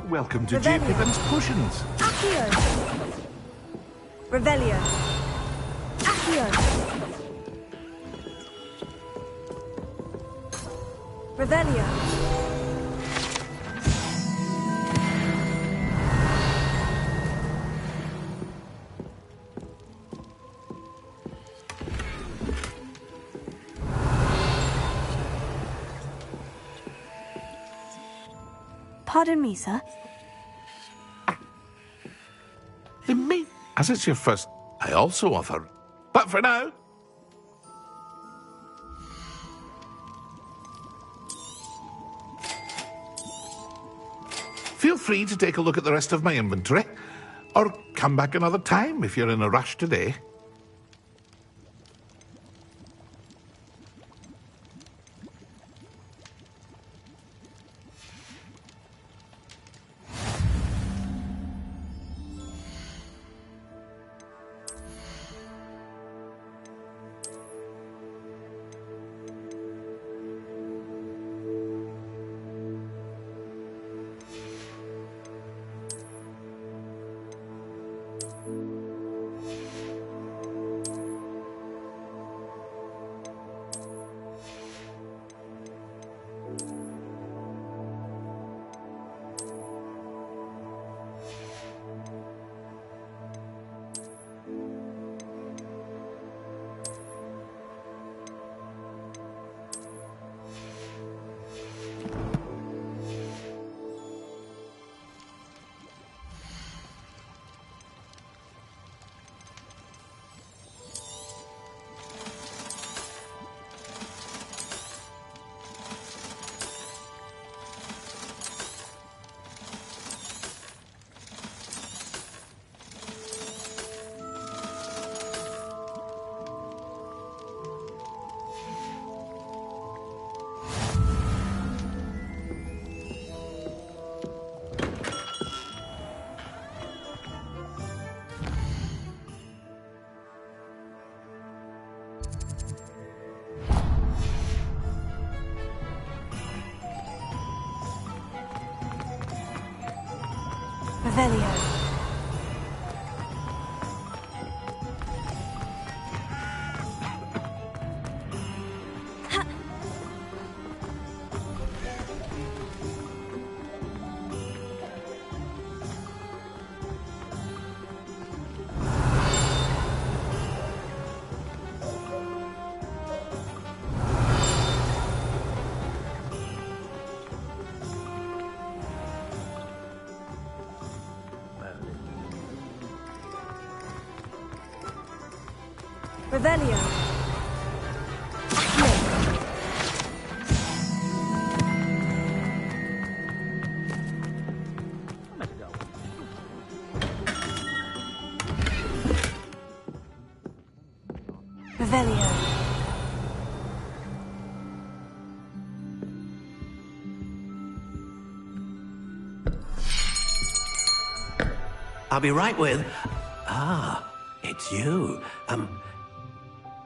[SPEAKER 13] Welcome to J. Pippin's Potions.
[SPEAKER 2] Accio. Revelio. Accio. Revelio. Pardon me, sir.
[SPEAKER 13] As it's your first, I also offer. But for now... Feel free to take a look at the rest of my inventory, or come back another time if you're in a rush today.
[SPEAKER 2] Revelio. Revelio. Revelio.
[SPEAKER 11] I'll be right with... Ah, it's you.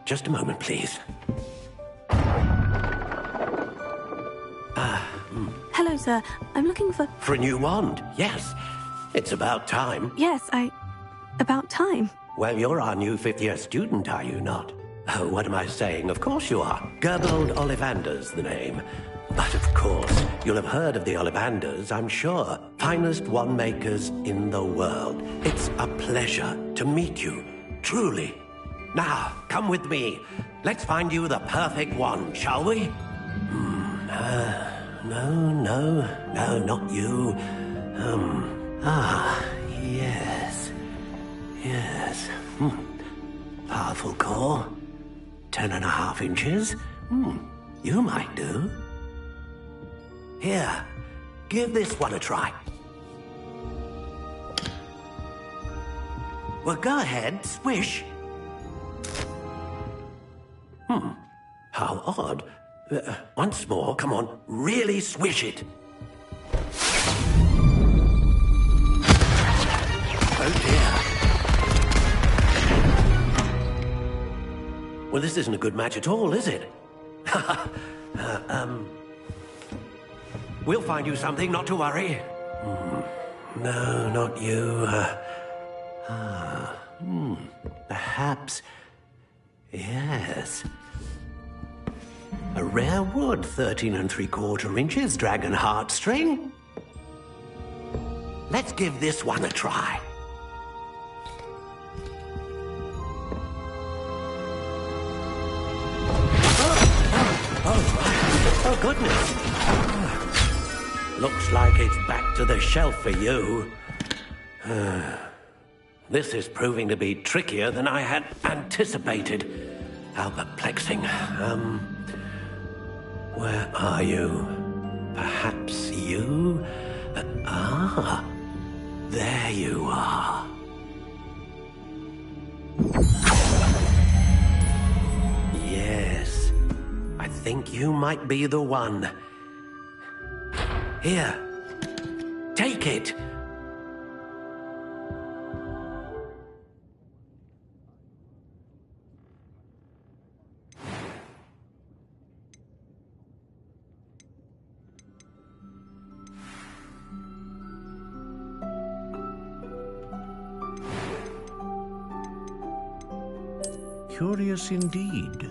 [SPEAKER 11] Just a moment, please.
[SPEAKER 2] Hello, sir. I'm looking for...
[SPEAKER 11] For a new wand, yes. It's about time.
[SPEAKER 2] Yes, about time.
[SPEAKER 11] Well, you're our new fifth-year student, are you not? Oh, what am I saying? Of course you are. Gerbold Ollivander's the name. But of course, you'll have heard of the Ollivanders, I'm sure. Finest wand makers in the world. It's a pleasure to meet you, truly. Now, come with me. Let's find you the perfect wand, shall we? No, not you. Yes. Powerful core. 10.5 inches. You might do. Here, give this one a try. Well, go ahead, swish. How odd. Once more, come on, really swish it. Oh dear. Well, this isn't a good match at all, is it? We'll find you something, not to worry. No, not you. Perhaps... Yes. A rare wood, 13 3/4 inches, dragon heartstring. Let's give this one a try. Oh, goodness. Looks like it's back to the shelf for you. This is proving to be trickier than I had anticipated. How perplexing. Where are you? Perhaps you? There you are. Yes, I think you might be the one. Here, take it.
[SPEAKER 17] Curious indeed.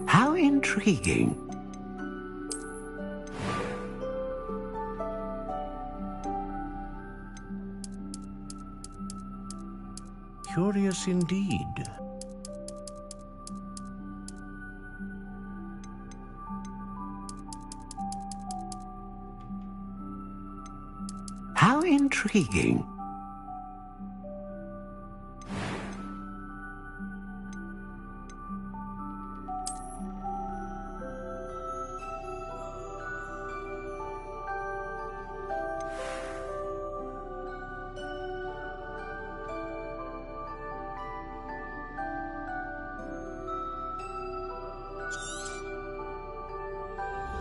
[SPEAKER 11] How intriguing.
[SPEAKER 17] Curious indeed.
[SPEAKER 11] How intriguing.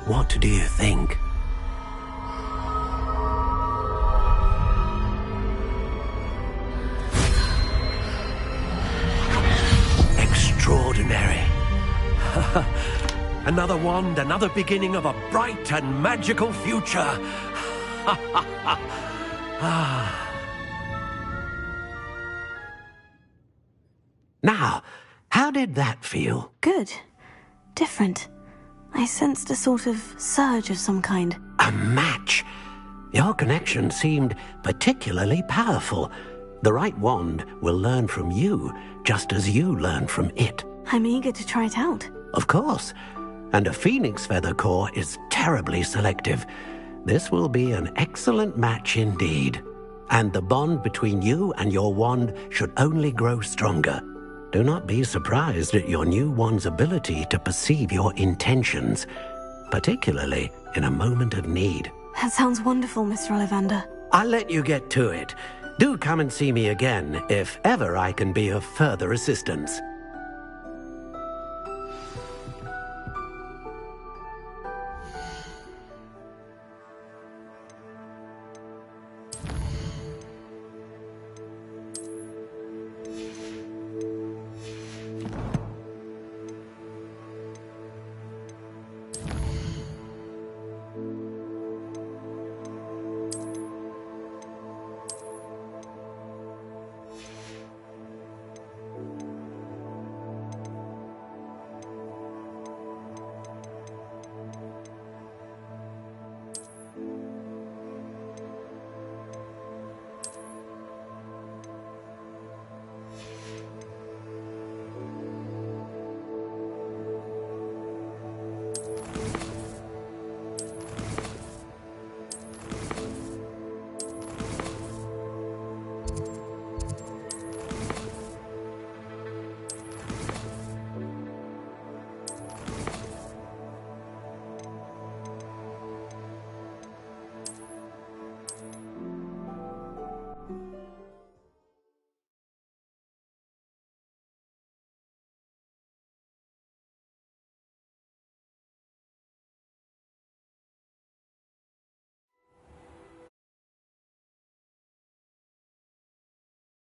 [SPEAKER 11] What do you think? Extraordinary. Another wand, another beginning of a bright and magical future. Now, how did that feel?
[SPEAKER 2] Good. Different. I sensed a sort of surge of some kind.
[SPEAKER 11] A match? Your connection seemed particularly powerful. The right wand will learn from you, just as you learn from it.
[SPEAKER 2] I'm eager to try it out.
[SPEAKER 11] Of course. And a phoenix feather core is terribly selective. This will be an excellent match indeed. And the bond between you and your wand should only grow stronger. Do not be surprised at your new wand's ability to perceive your intentions, particularly in a moment of need.
[SPEAKER 2] That sounds wonderful, Mr. Ollivander.
[SPEAKER 11] I'll let you get to it. Do come and see me again if ever I can be of further assistance.